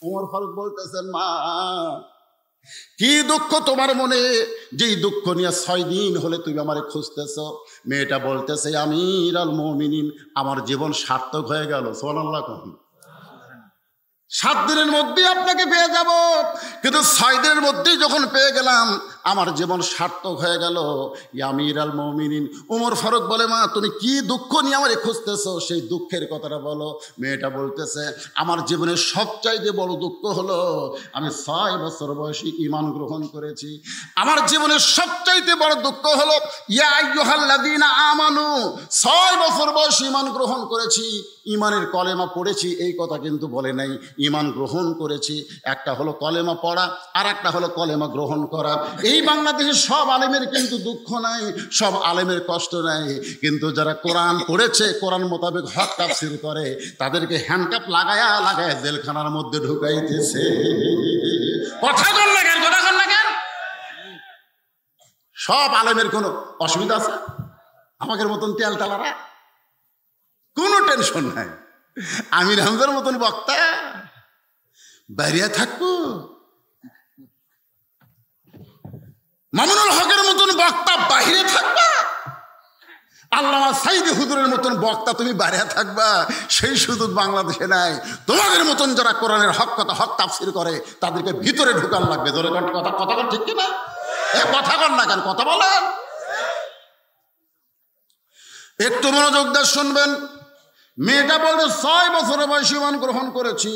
ওমর ফারুক বলতেছেন, মা কি দুঃখ তোমার মনে, যেই দুঃখ নিয়ে 6 দিন হলে তুমি আমারে খুঁজতেছ। মেয়েটা বলতেছে, আমির আল মুমিনিন, আমার জীবন সার্থক হয়ে গেল। সুবহানাল্লাহ। 7 দিনের মধ্যেই আপনাকে পেয়ে যাব, কিন্তু 6 দিনের মধ্যেই যখন পেয়ে গেলাম আমার জীবন সার্থক হয়ে গেল। আমির আল মুমিনিন। ওমর ফারুক বলে, মা তুমি কি দুঃখ নিয়ে আমারে খুঁজতেছো, সেই দুঃখের কথাটা বলো। মেয়েটা বলতেছে, আমার জীবনের সবচাইতে বড় দুঃখ হলো আমি 6 বছর বয়সে ঈমান গ্রহণ করেছি। আমার জীবনের সবচাইতে বড় দুঃখ হলো ইয়া আইয়ুহাল্লাযীনা আমানু, 6 বছর বয়সে ঈমান গ্রহণ করেছি। ঈমানের কলেমা পড়েছি এই কথা কিন্তু বলে নাই, ঈমান গ্রহণ করেছি। একটা হলো কলেমা পড়া, আর একটা হলো কলেমা গ্রহণ করা। এই বাংলাদেশের সব আলেমের কিন্তু দুঃখ নাই, সব আলেমের কষ্ট নাই, কিন্তু যারা কোরআন পড়েছে, কোরআন মোতাবেক হক তাফসীর করে, তাদেরকে হ্যান্ডকাপ লাগায়া লাগায়া জেলখানার মধ্যে ঢুকাইতেছে। কথা বল না কেন, কথা বল না কেন? সব আলেমের কোনো অসুবিধা আছে? আমাদের মতন তেল তালারা কোনো টেনশন নাই। আমির হামজার মতন বক্তা বাইরে থাকবো, মামুনুল হকের মতন বক্তা বাইরে থাকবা, আল্লামা সাইদি হুজুরের মতন বক্তা তুমি বাইরে থাকবা, সেই সুযোগ বাংলাদেশে নাই। তোমাদের মতন যারা কোরআনের হক কথা হক তাফসীর করে, তাদেরকে ভিতরে ঢুকান লাগবে। জোরে কথা কথা ঠিক কিনা? কথা কন না কেন, কথা বলেন। একটু মনোযোগ দিয়ে শুনবেন। মেয়েটা বলতে 6 বছরের বয়সে ঈমান গ্রহণ করেছি।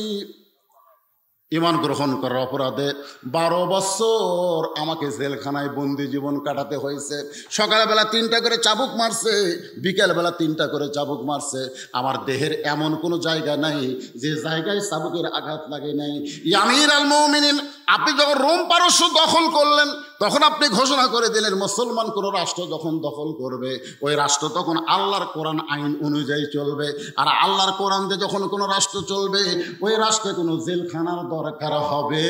ঈমান গ্রহণ করার অপরাধে 12 বছর আমাকে জেলখানায় বন্দি জীবন কাটাতে হয়েছে। সকালবেলা 3টা করে চাবুক মারছে, বিকেলবেলা 3টা করে চাবুক মারছে। আমার দেহের এমন কোনো জায়গা নাই যে জায়গায় চাবুকের আঘাত লাগে নাই। আমির আল মুমিনিন, আপনি যখন রোম পারস্য দখল করলেন, তখন আপনি ঘোষণা করে দিলেন মুসলমান কোনো রাষ্ট্র যখন দখল করবে, ওই রাষ্ট্র তখন আল্লাহর কোরআন আইন অনুযায়ী চলবে। আর আল্লাহর কোরআন দিয়ে যখন কোনো রাষ্ট্র চলবে, ওই রাষ্ট্রে কোনো জেলখানার দরকার হবে।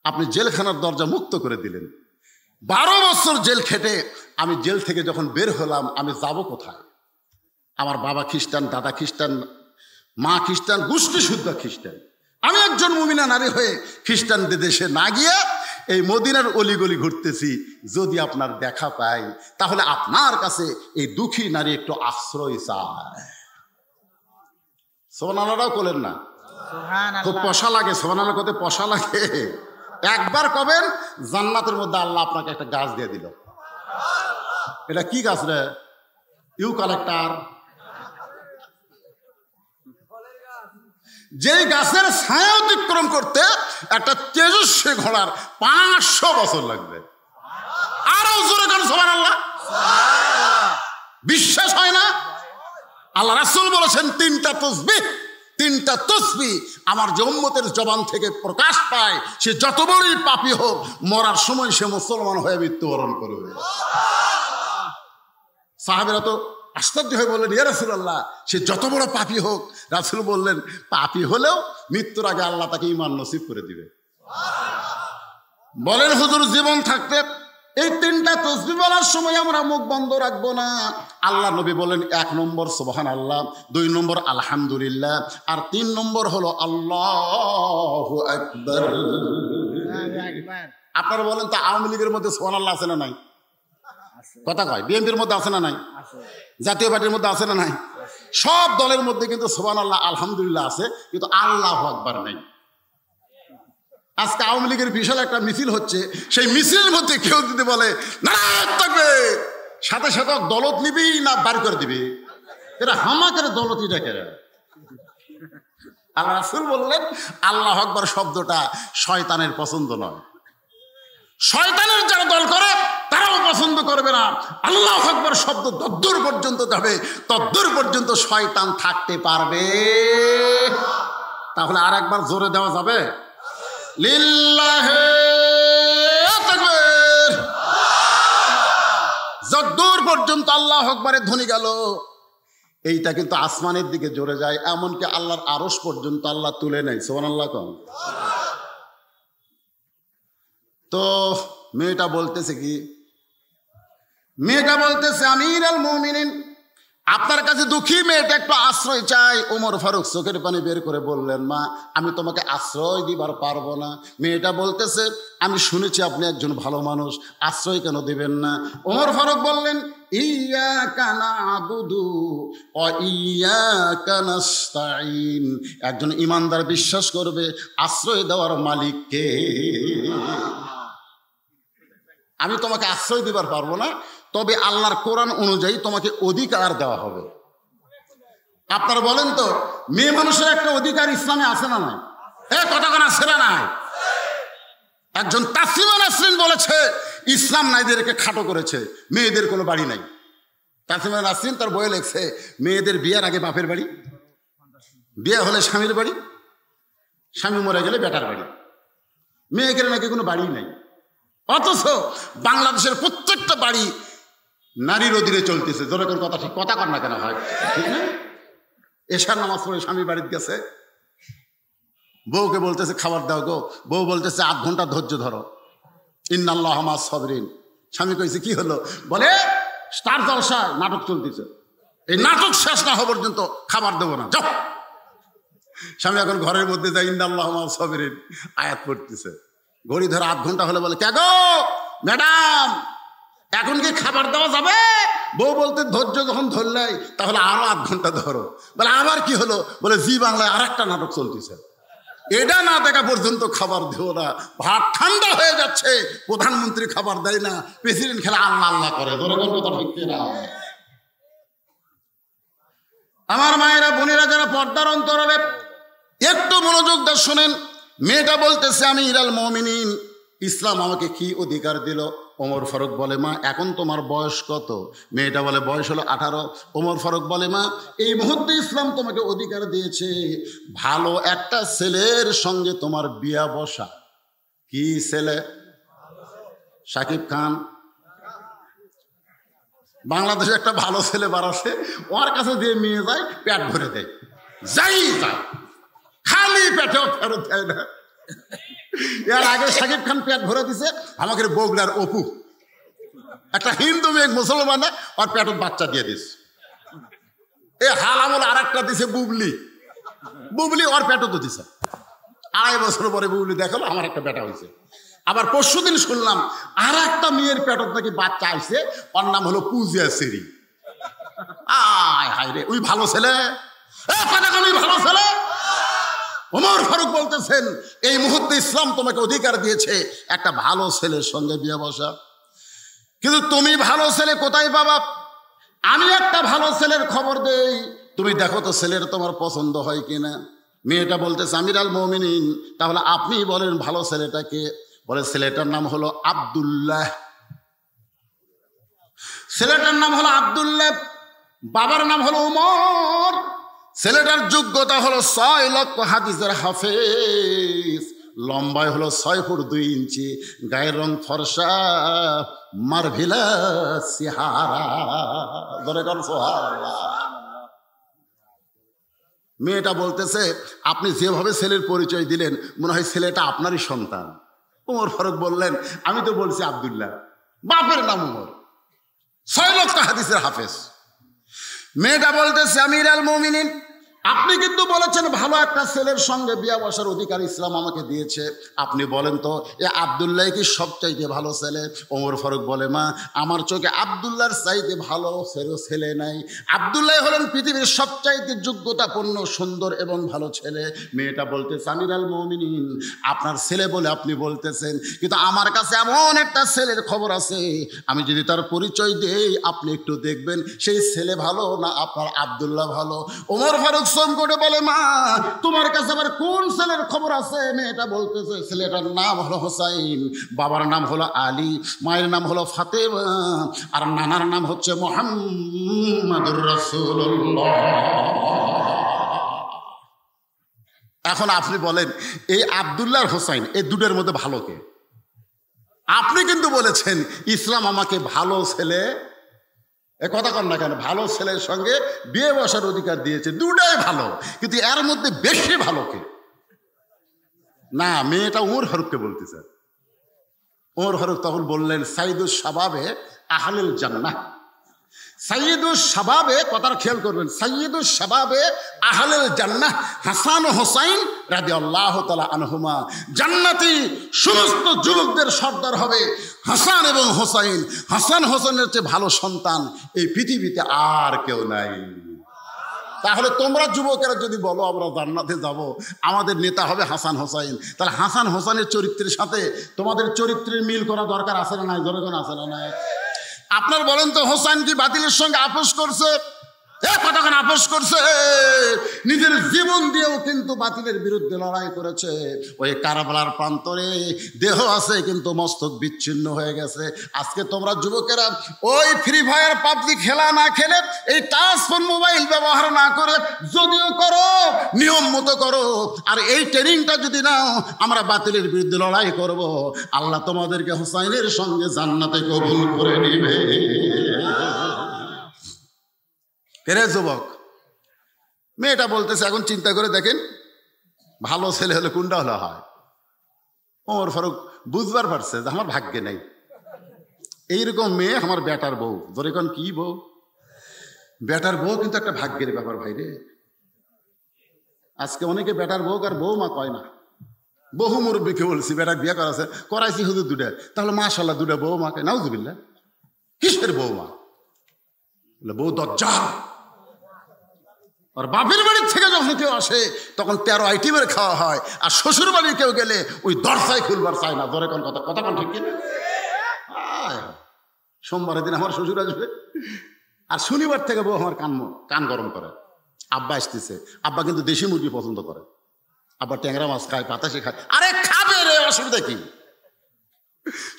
আপনি জেলখানার দরজা মুক্ত করে দিলেন। 12 বছর জেল খেটে আমি জেল থেকে যখন বের হলাম, আমি যাব কোথায়? আমার বাবা খ্রিস্টান, দাদা খ্রিস্টান, মা খ্রিস্টান, গোষ্ঠী শুদ্ধ খ্রিস্টান। আমি একজন মুমিনা নারী হয়ে খ্রিস্টানদের দেশে না গিয়ে এই মদিনার অলিগলি ঘুরতেছি। যদি আপনার দেখা পাই, তাহলে আপনার কাছে এই দুঃখী নারী একটু আশ্রয় চায়। সুবহানাল্লাহও বলেন না? খুব পশা লাগে। সুবহানাল্লাহ কত পশা লাগে। একবার কবেন, জান্নাতের মধ্যে আল্লাহ আপনাকে একটা গাছ দিয়ে দিল। এটা কি গাছ রে? ইউক্যালিপটাস। যে গাছের ছায়া অতিক্রম করতে একটা তেজস্বী ঘোড়ার 500 বছর লাগবে। আরো জোরে কারণ সুবহানাল্লাহ। বিশ্বাস হয় না? আল্লাহ রাসূল বলেছেন 3টা তাসবিহ, 3টা তাসবিহ আমার যে উম্মতের জবান থেকে প্রকাশ পায়, সে যত বড়ই পাপী হোক, মরার সময় সে মুসলমান হয়ে মৃত্যুবরণ করবে। সাহাবীরা তো আশ্চর্য হয়ে বললেন, ইয়া রাসূলুল্লাহ, সে যত বড় পাপী হোক। রাসূল বললেন, পাপী হলেও মৃত্যুর আগে আল্লাহ তাকে ঈমান নসিব করে দিবে। বলেন হুজুর, জীবন থাকতে এই 3টা তাসবিহ বলার সময় আমরা মুখ বন্ধ রাখবো না। আল্লাহ নবী বলেন, 1 নম্বর সুবহানাল্লাহ, 2 নম্বর আলহামদুলিল্লাহ, আর 3 নম্বর হলো আল্লাহু আকবার। আপনারা বলেন তো, আওয়ামী লীগের মধ্যে সুবহানাল্লাহ আছে না নাই? কথা কয়। বিএনপির মধ্যে আছে না নাই? জাতীয় পার্টির মধ্যে আছে না নাই? সব দলের মধ্যে কিন্তু সুবহানাল্লাহ আলহামদুলিল্লাহ আছে, কিন্তু আল্লাহু আকবার নাই। আজকে আওয়ামী লীগের বিশাল একটা মিছিল হচ্ছে, সেই মিছিলের মধ্যে কেউ যদি বলে নারায়ণ তাকবীর, সাথে সাথে দলত নিবি না বার করে দিবি? এরা হামাকের দলতই ডাকে। আল্লাহ রাসূল বললেন, আল্লাহু আকবার শব্দটা শয়তানের পছন্দ নয়। শয়তানের যারা দল করে তারাও পছন্দ করবে না। আল্লাহু আকবার শব্দ যতদূর পর্যন্ত যাবে, ততদূর পর্যন্ত শয়তান থাকতে পারবে। তাহলে আর একবার জোরে দেওয়া যাবে? লিল্লাহি তাকবীর। যতদূর পর্যন্ত আল্লাহু আকবারের ধ্বনি গেল, এইটা কিন্তু আসমানের দিকে জোরে যায়, এমনকি আল্লাহর আরশ পর্যন্ত আল্লাহ তুলে নেয়। সুবহানাল্লাহ কোন। তো মেয়েটা বলতেছে কি? মেয়েটা বলতেছে, আমির আল মুমিনিন, আপনার কাছে দুঃখী, মেয়েটা একটু আশ্রয় চাই। ওমর ফারুক চোখের পানি বের করে বললেন, মা আমি তোমাকে আশ্রয় দিবার পারবো না। মেয়েটা বলতেছে, আমি শুনেছি আপনি একজন ভালো মানুষ, আশ্রয় কেন দিবেন না? ওমর ফারুক বললেন, ইয়াকা না'বুদু ওয়া ইয়াকা নাস্তাঈন। একজন ইমানদার বিশ্বাস করবে আশ্রয় দেওয়ার মালিক কে। আমি তোমাকে আশ্রয় দিবার পারবো না, তবে আল্লাহর কোরআন অনুযায়ী তোমাকে অধিকার দেওয়া হবে। আপনারা বলেন তো, মেয়ে মানুষের একটা অধিকার ইসলামে আছে না নাই? কতক্ষণ আছে না নাই? একজন তাসলিমা নাসরিন বলেছে, ইসলাম নারীদেরকে খাটো করেছে, মেয়েদের কোনো বাড়ি নাই। তাসলিমা নাসরিন তার বইয়ে লেখছে, মেয়েদের বিয়ের আগে বাপের বাড়ি, বিয়ে হলে স্বামীর বাড়ি, স্বামী মরে গেলে বেটার বাড়ি, মেয়েদের নাকি কোনো বাড়ি নাই। অথচ বাংলাদেশের প্রত্যেকটা বাড়ি নারীর অধীনে চলতেছে। যেরকম কথা ঠিক কথা কর না কেন হয়, ঠিক না? এশার নামাজ পড়ে স্বামী বাড়িতে গেছে, বউকে বলতেছে খাবার দাও গো, বউ বলতেছে 8 ঘন্টা ধৈর্য ধরো, ইন্নাল্লাহা মাস সাবরিন। স্বামী কইছে কি হলো? বলে স্টার জলসায় নাটক চলতেছে, এই নাটক শেষ না হওয়া পর্যন্ত খাবার দেবো না, যাও। স্বামী এখন ঘরের মধ্যে যায়, ইন্নাল্লাহা মাস সাবরিন আয়াত পড়তেছে। ঘড়ি ধরে 8 ঘন্টা হলে বলে, কে গো ম্যাডাম, এখন কি খাবার দেওয়া যাবে? বউ বলতে, ধৈর্য যখন ধরলাই তাহলে আরো 8 ঘন্টা ধরো। বলে আবার কি হলো? বলে জি বাংলায় আর একটা নাটক চলতেছে, এটা না দেখা পর্যন্ত খাবার দেও না। ভাত ঠান্ডা হয়ে যাচ্ছে, প্রধানমন্ত্রী খাবার দেয় না, প্রেসিডেন্ট খেলে আল্লাহ আল্লাহ করে। আমার মায়েরা, বোনেরা, যারা পর্দার অন্তরালে একটু মনোযোগ দিয়ে শোনেন। মেয়েটা বলতেছে, আমি ইরাল মুমিনিন, ইসলাম আমাকে কি অধিকার দিল? ওমর ফারুক বলে, মা এখন তোমার বয়স কত? মেয়েটা বলে, বয়স হলো 18। ওমর ফারুক বলে, মা এই মুহূর্তে ইসলাম তোমাকে অধিকার দিয়েছে ভালো একটা ছেলের সঙ্গে তোমার বিয়া বসা। কি ছেলে? শাকিব খান। বাংলাদেশে একটা ভালো ছেলে বাড়াছে, ওর কাছে যে মেয়ে যায় পেট ভরে দেয়, যাই যায়, খালি পেটেও ফেরত দেয় না। এর আগে শাকিব খান পেট ভরে দিছে আমাকে বগুড়ার অপু, একটা হিন্দু মেয়ে মুসলমান, আর পেটত বাচ্চা দিয়ে দিস। এ হাল আমল আর একটা দিছে বুবলি, বুবলি ওর পেটও তো দিছে। 2.5 বছর পরে বুবলি দেখালো আমার একটা বেটা হয়েছে। আবার পরশুদিন শুনলাম আর একটা মেয়ের পেটত নাকি বাচ্চা আইছে, ওর নাম হলো পূজা সেরি। আয় হায় রে, ওই ভালো ছেলে, ভালো ছেলে। ওমর ফারুক বলতেছেন, এই মুহূর্তে ইসলাম তোমাকে অধিকার দিয়েছে একটা ভালো ছেলের সঙ্গে বিয়ে বসা। কিন্তু তুমি ভালো ছেলে কোথায় পাবা? আমি একটা ভালো ছেলের খবর দেই, তুমি দেখো তো ছেলের তোমার পছন্দ হয় কিনা। মেয়েটা বলতেছে, আমিরাল মুমিনিন, তাহলে আপনি বলেন ভালো ছেলেটাকে। বলে, ছেলেটার নাম হলো আব্দুল্লাহ। ছেলেটার নাম হলো আব্দুল্লাহ, বাবার নাম হলো উমর। ছেলেটার যোগ্যতা হলো 6 লক্ষ হাদিসের হাফেজ, লম্বায় হলো 6 ফুট 2 ইঞ্চি, গায়ের রং ফর্সা, মারভিলাস চেহারা। মেয়েটা বলতেছে, আপনি যেভাবে ছেলের পরিচয় দিলেন মনে হয় ছেলেটা আপনারই সন্তান। ওমর ফারুক বললেন, আমি তো বলছি আব্দুল্লাহ, বাপের নাম উমর, 6 লক্ষ হাদিসের হাফেজ। মেয়েটা বলতেছে, আমিরাল মুমিনিন, আপনি কিন্তু বলেছেন ভালো একটা ছেলের সঙ্গে বিয়া বসার অধিকার ইসলাম আমাকে দিয়েছে। আপনি বলেন তো এ আব্দুল্লাহ কি সবচাইতে ভালো ছেলে? ওমর ফারুক বলে, মা আমার চোখে আব্দুল্লাহর চাইতে ভালো ছেলে নাই। আব্দুল্লাহ হলেন পৃথিবীর সবচাইতে যোগ্যতাপূর্ণ, সুন্দর এবং ভালো ছেলে। মেয়েটা বলতেছে, আমিরাল মুমিনিন, আপনার ছেলে বলে আপনি বলতেছেন, কিন্তু আমার কাছে এমন একটা ছেলের খবর আছে, আমি যদি তার পরিচয় দেই আপনি একটু দেখবেন সেই ছেলে ভালো না আপনার আব্দুল্লাহ ভালো। ওমর ফারুক সম করে বলে, মা তোমার কাছে আবার কোন ছেলের খবর আছে? মেয়েটা বলতেছে, ছেলেটার নাম হলো হোসাইন, বাবার নাম হলো আলী, মায়ের নাম হলো ফাতেমা, আর নানার নাম হচ্ছে মুহাম্মাদুর রাসূলুল্লাহ। এখন আপনি বলেন, এই আব্দুল্লাহ আর হোসাইন এই দুটোর মধ্যে ভালো কে? আপনি কিন্তু বলেছেন ইসলাম আমাকে ভালো ছেলে, এ কথা কন না কেন, ভালো ছেলের সঙ্গে বিয়ে বসার অধিকার দিয়েছে, দুটাই ভালো, কিন্তু এর মধ্যে বেশি ভালো কে? না, মেয়েটা ওমর ফারুককে বলতেছে। ওমর ফারুক তখন বললেন, সাইদুস শাবাবে আহলুল জান্নাহ, সাইয়্যিদুস শাবাবে, কথার খেয়াল করবেন, সাইয়্যিদুস শাবাবে আহলুল জান্নাহ হাসান ও হোসাইন রাদিয়াল্লাহু তাআলা আনহুমা। জান্নাতি সমস্ত যুবকদের সর্দার হবে হাসান এবং হোসাইন। হাসান হোসেনের চেয়ে ভালো সন্তান এই পৃথিবীতে আর কেউ নাই। তাহলে তোমরা যুবকেরা যদি বলো আমরা জান্নাতে যাব, আমাদের নেতা হবে হাসান হোসাইন, তাহলে হাসান হোসেনের চরিত্রের সাথে তোমাদের চরিত্রের মিল করা দরকার আছে না নাই? জনগণ আছে না নাই? আপনার বলেন তো, হোসেন কি বাতিলের সঙ্গে আপোষ করছে? কতক্ষণ আপোষ করছে? নিজের জীবন দিয়েও কিন্তু বাতিলের বিরুদ্ধে লড়াই করেছে। ওই কারবালার প্রান্তরে দেহ আছে কিন্তু মস্তক বিচ্ছিন্ন হয়ে গেছে। আজকে তোমরা যুবকেরা ওই ফ্রি ফায়ার পাবজি খেলা না খেলে, এই টাচ ফোন মোবাইল ব্যবহার না করে, যদিও করো নিয়ম মতো করো, আর এই ট্রেনিংটা যদি নাও, আমরা বাতিলের বিরুদ্ধে লড়াই করব, আল্লাহ তোমাদেরকে হোসাইনের সঙ্গে জান্নাতে কবুল করে নিবে। কেরে যুবক, মেয়েটা বলতেছে, এখন চিন্তা করে দেখেন, ভালো ছেলে হলে কোনটা হলে হয়? ওমর ফারুক বুঝবার পারছে যে আমার ভাগ্যে নেই এইরকম মেয়ে, আমার বেটার বউ। ধরে কোন কি বউ? বেটার বউ কিন্তু একটা ভাগ্যের ব্যাপার ভাই রে। আজকে অনেকে বেটার বউ আর বউ মা কয় না। বহু মুরব্বীকে বলছি বেটার বিয়ে করাইছি হুজুর দুটা, তাহলে মাশাআল্লাহ দুটা বউ মা কয়। নাউজুবিল্লাহ, কিসের বউ মা? বউ দজ্জাল। আর বাপের বাড়ির থেকে যখন কেউ আসে তখন 13 আইটেমের খাওয়া হয়, আর শ্বশুর বাড়ি কেউ গেলে ওই দরজায় খুলবার চায় না। ধরে কোন কথা, কথা কোন ঠিক কিনা? সোমবারের দিন আমার শ্বশুর আসবে, আর শনিবার থেকে বউ আমার কান গরম করে। আব্বা আসতেছে, আব্বা কিন্তু দেশি মুরগি পছন্দ করে, আব্বা ট্যাংরা মাছ খায়, পাতাসে খায়। আরে খাবে রে, অসুবিধা কি?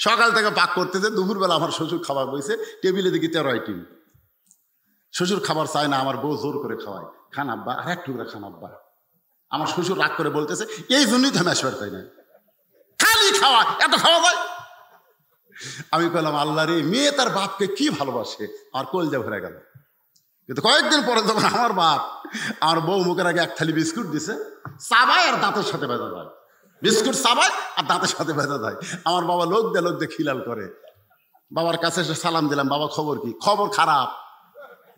সকাল থেকে পাক করতেছে, দুপুরবেলা আমার শ্বশুর খাবার বইছে, টেবিলে দেখি 13 আইটেম। শ্বশুর খাবার চায় না, আমার বউ জোর করে খাওয়ায়, খান আব্বা, আর এক টুকরা খান আব্বা। আমার শ্বশুর রাগ করে বলতেছে, এই জন্যই তো আমি আসবার চাই না, খালি খাওয়া, এত খাওয়া যায়। আমি বললাম, আল্লাহ রে, মেয়ে তার বাপকে কি ভালোবাসে, আমার কলজা ভরে গেল। কিন্তু কয়েকদিন পরে যখন আমার বাপ আমার বউ মুখের আগে এক থালি বিস্কুট দিছে, চাবায় আর দাঁতের সাথে বেঁধা যায়, বিস্কুট চাবায় আর দাঁতের সাথে বেঁধা যায়। আমার বাবা লোক দিয়ে খিলাল করে। বাবার কাছে এসে সালাম দিলাম, বাবা খবর কি? খবর খারাপ,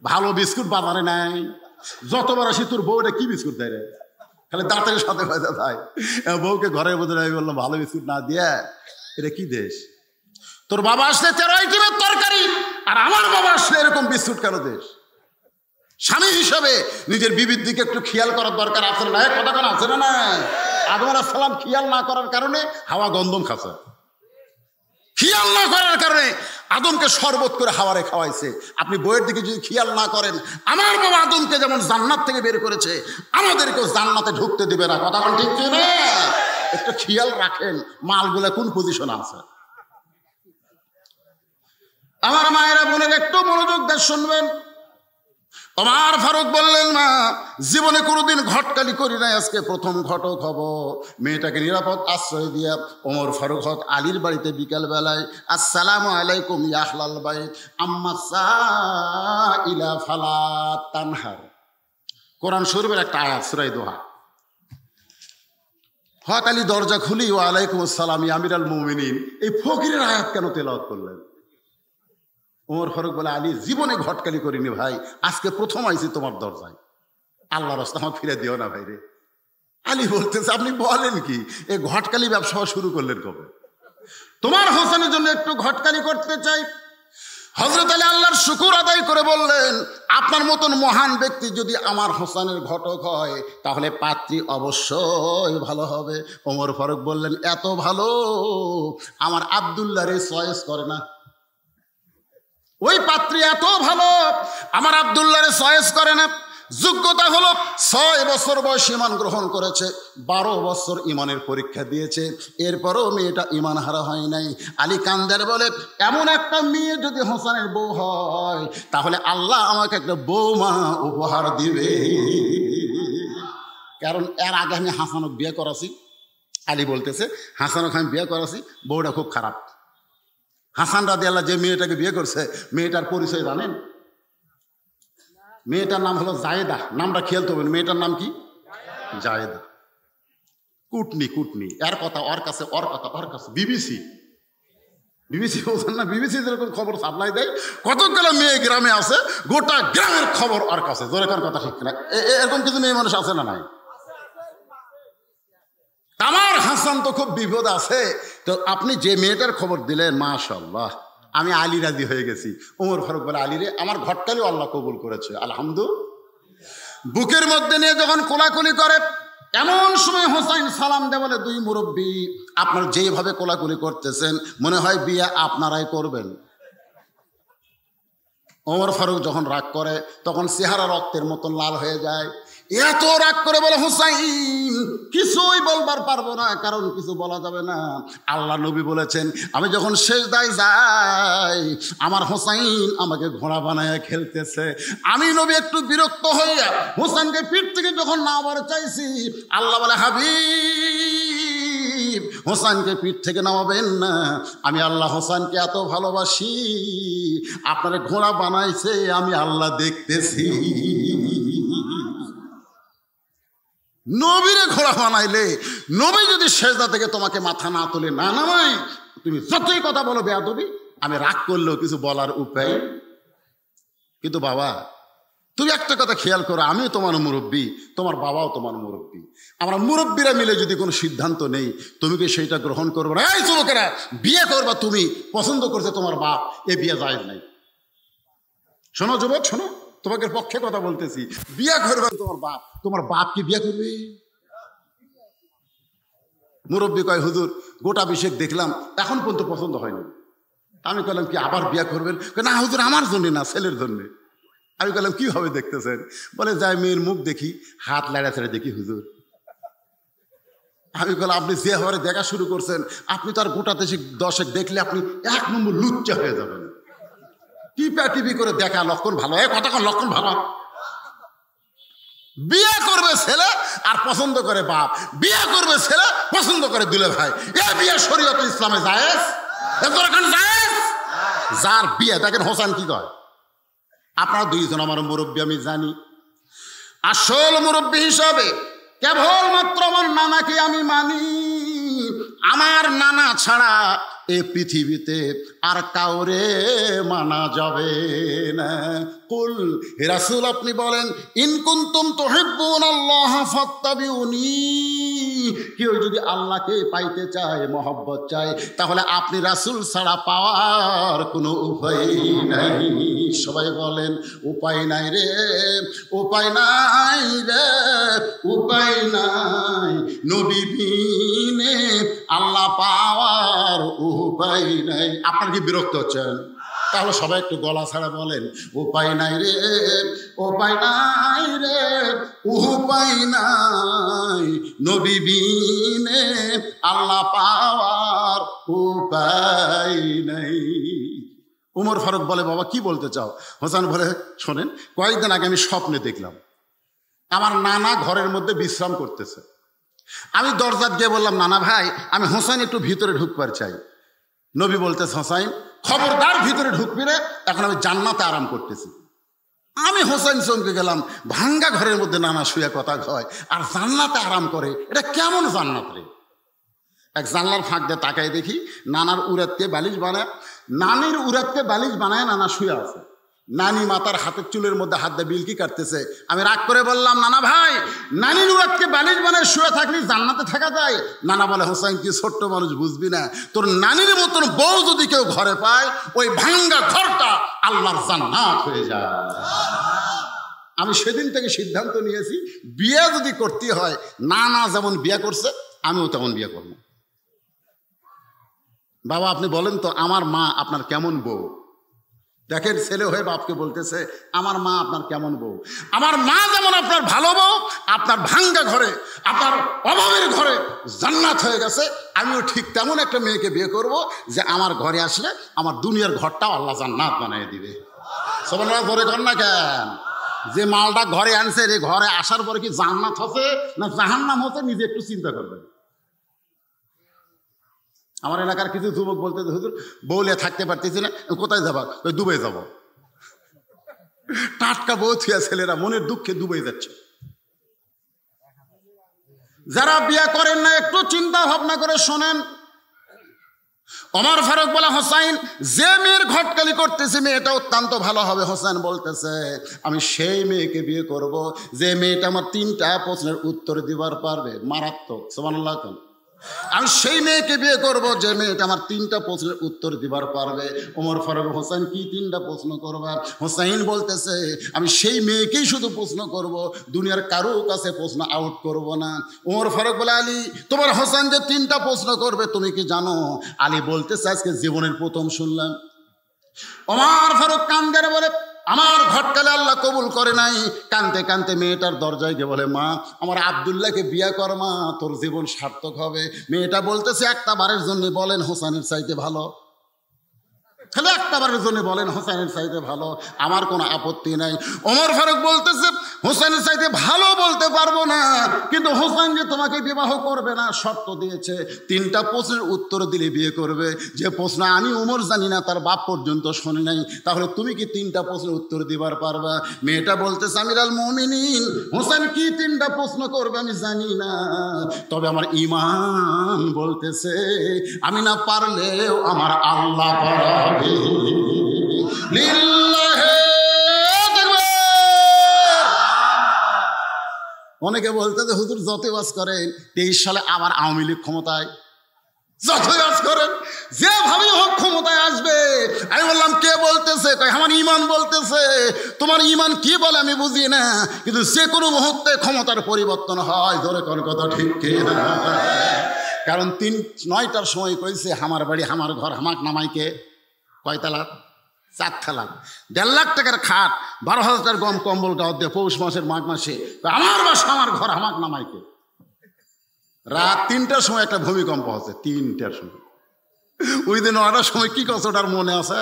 ভালো বিস্কুট বাজারে নাই। যতবার আসি তোর বউটা কি বিস্কুট দেয় রে, খালি দাঁতের সাথে বেঁধা যায়। বউকে ঘরের মধ্যে আমি বললাম, ভালো বিস্কুট না দিয়ে এটা কি দেশ? তোর বাবা আসলে 13 আইটেমের তরকারি, আর আমার বাবা আসলে এরকম বিস্কুট কেন দেশ? স্বামী হিসাবে নিজের বিবির দিকে একটু খেয়াল করার দরকার আছে না? কথা কেন আছে না? আদম আলাইহিস সালাম খেয়াল না করার কারণে হাওয়া গন্ধম খাচ্ছে। খেয়াল না করার কারণে আদমকে শরবত করে হাওয়ারে খাওয়াইছে। আপনি বইয়ের দিকে যদি খেয়াল না করেন, আমার বাবা আদমকে যেমন জান্নাত থেকে বের করেছে, আমাদেরকেও জান্নাতে ঢুকতে দিবে না। কথা কোন ঠিক না? একটু খেয়াল রাখেন মালগুলা কোন পজিশন আছে। আমার মায়েরা বলেন, একটু মনোযোগ দিয়ে শুনবেন। ওমর ফারুক বললেন, মা, জীবনে কোনোদিন ঘটকালি করি নাই, আজকে প্রথম ঘটক হব। মেয়েটাকে নিরাপদ আশ্রয় দিয়া ওমর ফারুক হক আলীর বাড়িতে বিকাল বেলায়, আসসালামু আলাইকুম ইয়া আহলাল বাইত আম্মা সাইলা ফালা তানহার, কোরআন শরীফের একটা আয়াত, সূরা দোহা। হক আলী দরজা খুলি, ওয়া আলাইকুম আসসালাম ইয়া আমিরাল মুমিনিন, এই ফকিরের আয়াত কেন তেলাওয়াত করলেন? ওমর ফারুক বলে, আলী, জীবনে ঘটকালি করিনি ভাই, আজকে প্রথম আইছি তোমার দরজায়, আল্লাহর রাস্তা আমার ফিরে দিও না ভাই রে। আলী বলতেছে, আপনি বলেন কি, এই ঘটকালি ব্যবসা শুরু করলেন কবে? তোমার হোসেনের জন্য একটু ঘটকালি করতে চাই। হযরত আলী আল্লাহর শুকর আদায় করে বললেন, আপনার মতন মহান ব্যক্তি যদি আমার হোসেনের ঘটক হয়, তাহলে পাত্রী অবশ্যই ভালো হবে। ওমর ফারুক বললেন, এত ভালো আমার আব্দুল্লাহ রে চয়েস করে না, ওই পাত্রী এত ভালো আমার আব্দুল্লাহরে চয়েস করে না। যোগ্যতা হলো 6 বছর বয়স ইমান গ্রহণ করেছে, 12 বছর ইমানের পরীক্ষা দিয়েছে, এরপরও মেয়েটা ইমান হারা হয় নাই। আলী কান্দার বলে, এমন একটা মেয়ে যদি হোসেনের বউ হয়, তাহলে আল্লাহ আমাকে একটা বৌমা উপহার দিবে। কারণ এর আগে আমি হাসানক বিয়ে করাছি। আলী বলতেছে, হাসানক আমি বিয়ে করাছি, বউটা খুব খারাপ। হাসান রাদিয়াল্লাহু যে মেয়েটাকে বিয়ে করছে, মেয়েটার পরিচয় জানেন? মেয়েটার নাম হলো জায়েদা। নামটা খেয়াল করবেন, মেয়েটার নাম কি? জায়েদা। কুটনি কুটনি, এর কথা ওর কাছে, ওর কথা ওর কাছে, বিবিসি। বিবিসি বলছেন না, বিবিসি যেরকম খবর সাপ্লাই দেয়, কতগুলো মেয়ে গ্রামে আছে, গোটা গ্রামের খবর আর কাছে। জোরেকার কথা ঠিক না? এরকম কিছু মেয়ে মানুষ আছে না নাই? আমার হাসান তো খুব বিপদ আছে। তো আপনি যে মেয়েটার খবর দিলেন, মাশাআল্লাহ, আমি আলী রাজি হয়ে গেছি। ওমর ফারুক বলে, আলী রে, আমার ঘরটালিও আল্লাহ কবুল করেছে, আলহামদুলিল্লাহ। বুকের মধ্যে নিয়ে যখন কোলাকুলি করে, এমন সময় হোসাইন সালাম দেয়, বলে, দুই মুরব্বী, আপনার যেভাবে কোলাকুলি করতেছেন মনে হয় বিয়ে আপনারাই করবেন। ওমর ফারুক যখন রাগ করে তখন চেহারা রক্তের মতন লাল হয়ে যায়। এত রাগ করে বলে, হুসাইন, কিছুই বলবার পারবো না, কারণ কিছু বলা যাবে না। আল্লাহ নবী বলেছেন, আমি যখন সেজদায় যাই আমার হোসাইন আমাকে ঘোড়া বানায় খেলতেছে। আমি নবী একটু বিরক্ত হইয়া হোসাইনকে পিঠ থেকে যখন নামাবার চাইছি, আল্লাহ বলে, হাবিব, হোসাইনকে পিঠ থেকে নামাবেন না, আমি আল্লাহ হোসাইনকে এত ভালোবাসি, আপনার ঘোড়া বানাইছে আমি আল্লাহ দেখতেছি। নবীরে ঘোড়া বানাইলে, নবী যদি সেজদা থেকে তোমাকে মাথা না তুলে না নামাই, তুমি যতই কথা বলো বেয়াদবি, আমি রাগ করলেও কিছু বলার উপায়। কিন্তু বাবা, তুমি একটা কথা খেয়াল করো, আমিও তোমার মুরব্বী, তোমার বাবাও তোমার মুরব্বী। আমরা মুরব্বীরা মিলে যদি কোনো সিদ্ধান্ত নেই, তুমি কি সেইটা গ্রহণ করবে না? এই যুবকেরা, বিয়ে করবা তুমি, পছন্দ করছে তোমার বাপ, এ বিয়ে জায়েজ নাই। শোনো যুবক, শোনো, তোমাকে পক্ষে কথা বলতেছি, বিয়ে করবে তোমার বাপ কি বিয়ে করবে? মুরব্বী কয়, হুজুর, গোটা বিশেক দেখলাম, এখন পর্যন্ত পছন্দ হয়নি। আমি বললাম, কি আবার বিয়ে করবেন? না হুজুর, আমার জন্য না, ছেলের জন্যে। আমি বললাম, কিভাবে দেখতেছেন? বলে, যাই মেয়ের মুখ দেখি, হাত লাড়া ছেড়ে দেখি হুজুর। আমি বললাম, আপনি যে হারে দেখা শুরু করছেন, আপনি তো আর গোটা দশেক দেখলে আপনি 1 নম্বর লুচ্চা হয়ে যাবেন। টিপা টিপি করে দেখা লক্ষণ ভালো, কতক্ষণ লক্ষণ ভালো। বিয়ে করবে ছেলে আর পছন্দ করে বাপ, বিয়ে করবে ছেলে পছন্দ করে দুলে ভাই, এ বিয়ে শরীয়ত ইসলামে জায়েজ? জায়েজ? যার বিয়ে, দেখেন হোসেন কি কয়, আপনারা দুইজন আমার মুরব্বী, আমি জানি, আসল মুরব্বী হিসাবে কেবলমাত্র আমার নানাকে আমি মানি। আমার নানা ছাড়া এ পৃথিবীতে আর কাউরে মানা যাবে না। কুল, হে রাসূল, আপনি বলেন, ইন কুনতুম তুহিব্বুনাল্লাহ ফাত্তাবিউনি, কেউ যদি আল্লাহকে পাইতে চায়, মহব্বত চায়, তাহলে আপনি রাসূল ছাড়া পাওয়ার কোনো উপায় নাই। সবাই বলেন, উপায় নাই রে, উপায় নাই রে, উপায় নাই, নবী বিনে আল্লাহ পাওয়ার উপায় নাই। আপনার কি বিরক্ত হচ্ছেন? তাহলে সবাই একটু গলা ছাড়া বলেন, উপায় নাই রে, উপায় নাই রে, উপায় নাই, নবী বিনে আল্লাহ পাওয়ার উপায় নাই। উমর ফারুক বলে, বাবা কি বলতে চাও? হোসেন বলে, শোনেন, কয়েকদিন আগে আমি স্বপ্নে দেখলাম আমার নানা ঘরের মধ্যে বিশ্রাম করতেছে। আমি দরজাত গিয়ে বললাম, নানা ভাই, আমি হোসেন একটু ভিতরে ঢুকবার চাই। নবী বলতেছে, হোসেন খবরদার ভিতরে ঢুকবি রে, এখন আমি জান্নাতে আরাম করতেছি। আমি হোসেন চমকে গেলাম, ভাঙ্গা ঘরের মধ্যে নানা শুয়ে কথা কয় আর জান্নাতে আরাম করে, এটা কেমন জান্নাত রে? এক জানলার ফাঁক দিয়ে তাকাই দেখি নানার উড়াতকে বালিশ বানায়, নানির উড়াতকে বালিশ বানায় নানা শুয়ে আছে। নানি মাতার হাতের চুলের মধ্যে হাত দিয়ে বিলকি কাটতেছে। আমি রাগ করে বললাম, নানা ভাই, নানির উড়াতকে বালিশ বানায় শুয়ে থাকলে জান্নাতে থাকা যায়? নানা বলে, হোসেন কি ছোট্ট মানুষ, বুঝবি না? তোর নানির মতন বউ যদি কেউ ঘরে পায়, ওই ভাঙ্গা ঘরটা আল্লাহর জান্নাত হয়ে যায়। আমি সেদিন থেকে সিদ্ধান্ত নিয়েছি, বিয়ে যদি করতে হয়, নানা যেমন বিয়ে করছে আমিও তেমন বিয়ে করব। বাবা আপনি বলেন তো, আমার মা আপনার কেমন বউ? দেখেন, ছেলে হয়ে বাপকে বলতেছে, আমার মা আপনার কেমন বউ? আমার মা যেমন আপনার ভালো বউ, আপনার ভাঙ্গা ঘরে, আপনার অভাবের ঘরে জান্নাত হয়ে গেছে, আমিও ঠিক তেমন একটা মেয়েকে বিয়ে করব যে আমার ঘরে আসলে আমার দুনিয়ার ঘরটাও আল্লাহ জান্নাত বানিয়ে দিবে। সবাই ঘরে ঘর না কেন? যে মালটা ঘরে আনছে, রে ঘরে আসার পরে কি জান্নাত হচ্ছে না জাহান্নাম হচ্ছে, নিজে একটু চিন্তা করবেন। আমার এলাকার কিছু যুবক বলতে, হুজুর বউলে থাকতে পারতেছি না, কোথায় যাবা? ওই দুবাই যাব। টাটকা বউ থুয়া ছেলেরা মনের দুঃখে দুবাই যাচ্ছে। যারা বিয়ে করেন না, একটু চিন্তা ভাবনা করে শোনেন, ওমর ফারুক বলে, হোসাইন যে মেয়ের ঘটকালি করতেছে মেয়েটা অত্যন্ত ভালো হবে। হোসেন বলতেছে, আমি সেই মেয়েকে বিয়ে করব যে মেয়েটা আমার 3টা প্রশ্নের উত্তর দিবার পারবে। মারাত্মক, সুবহানাল্লাহ। আমি সেই মেয়েকে বিয়ে করব যে মেয়েটা আমার 3টা প্রশ্নের উত্তর দিবার পারবে। ওমর ফারুক, হোসেন কি 3টা প্রশ্ন করবা? হোসেন বলতেছে, আমি সেই মেয়েকেই শুধু প্রশ্ন করব, দুনিয়ার কারো কাছে প্রশ্ন আউট করব না। ওমর ফারুক বলে, আলী তোমার হোসেন যে 3টা প্রশ্ন করবে তুমি কি জানো? আলী বলতেছে, আজকে জীবনের প্রথম শুনলাম। ওমর ফারুক কান্দে বলে, আমার ঘটকালে আল্লাহ কবুল করে নাই। কানতে কানতে মেয়েটার দরজায় গিয়ে বলে, মা আমার আব্দুল্লাহকে বিয়ে কর মা, তোর জীবন সার্থক হবে। মেয়েটা বলতেছে, একটা বারের জন্য বলেন হোসেনের চাইতে ভালো, খালি একটা বারের জন্য বলেন হোসেনের চাইতে ভালো, আমার কোনো আপত্তি নাই। ওমর ফারুক বলতেছে, হোসেনের চাইতে ভালো বলতে পারবো না, কিন্তু হোসেন যে তোমাকে বিবাহ করবে না শর্ত দিয়েছে, 3টা প্রশ্নের উত্তর দিলে বিয়ে করবে। যে প্রশ্ন আমি ওমর জানি না, তার বাপ পর্যন্ত শোনে নাই, তাহলে তুমি কি 3টা প্রশ্নের উত্তর দিবার পারবা? মেয়েটা বলতেছে, আমিরুল মুমিনিন, হোসেন কি 3টা প্রশ্ন করবে আমি জানি না, তবে আমার ঈমান বলতেছে আমি না পারলেও আমার আল্লাহ পারবে। অনেকে বলতে হুজুর যত ওয়াজ করেন 23 সালে আবার আওয়ামী লীগ ক্ষমতায়, যত ওয়াজ করেন যেভাবে হোক ক্ষমতায় আসবে। আমি বললাম, কে বলতেছে? আমার ঈমান বলতেছে। তোমার ঈমান কি বলে আমি বুঝি না, কিন্তু যে কোনো মুহূর্তে ক্ষমতার পরিবর্তন হয়। ধরে কোন কথা ঠিক কি না? কারণ 9টার সময় কইছে, আমার বাড়ি আমার ঘর হামাক নামাইকে কয় তালাক? 4 তালাক। 1.5 লাখ টাকার খাট, 12,000 গম কম্বল গাও দিয়ে পৌষ মাসের মাঘ মাসে আমার বাসা আমার ঘর হামাক নামাইকে। রাত 3টার সময় একটা ভূমিকম্প হচ্ছে, 3টার সময়। ওই দিন 9টার সময় কি করছে ওটার মনে আছে?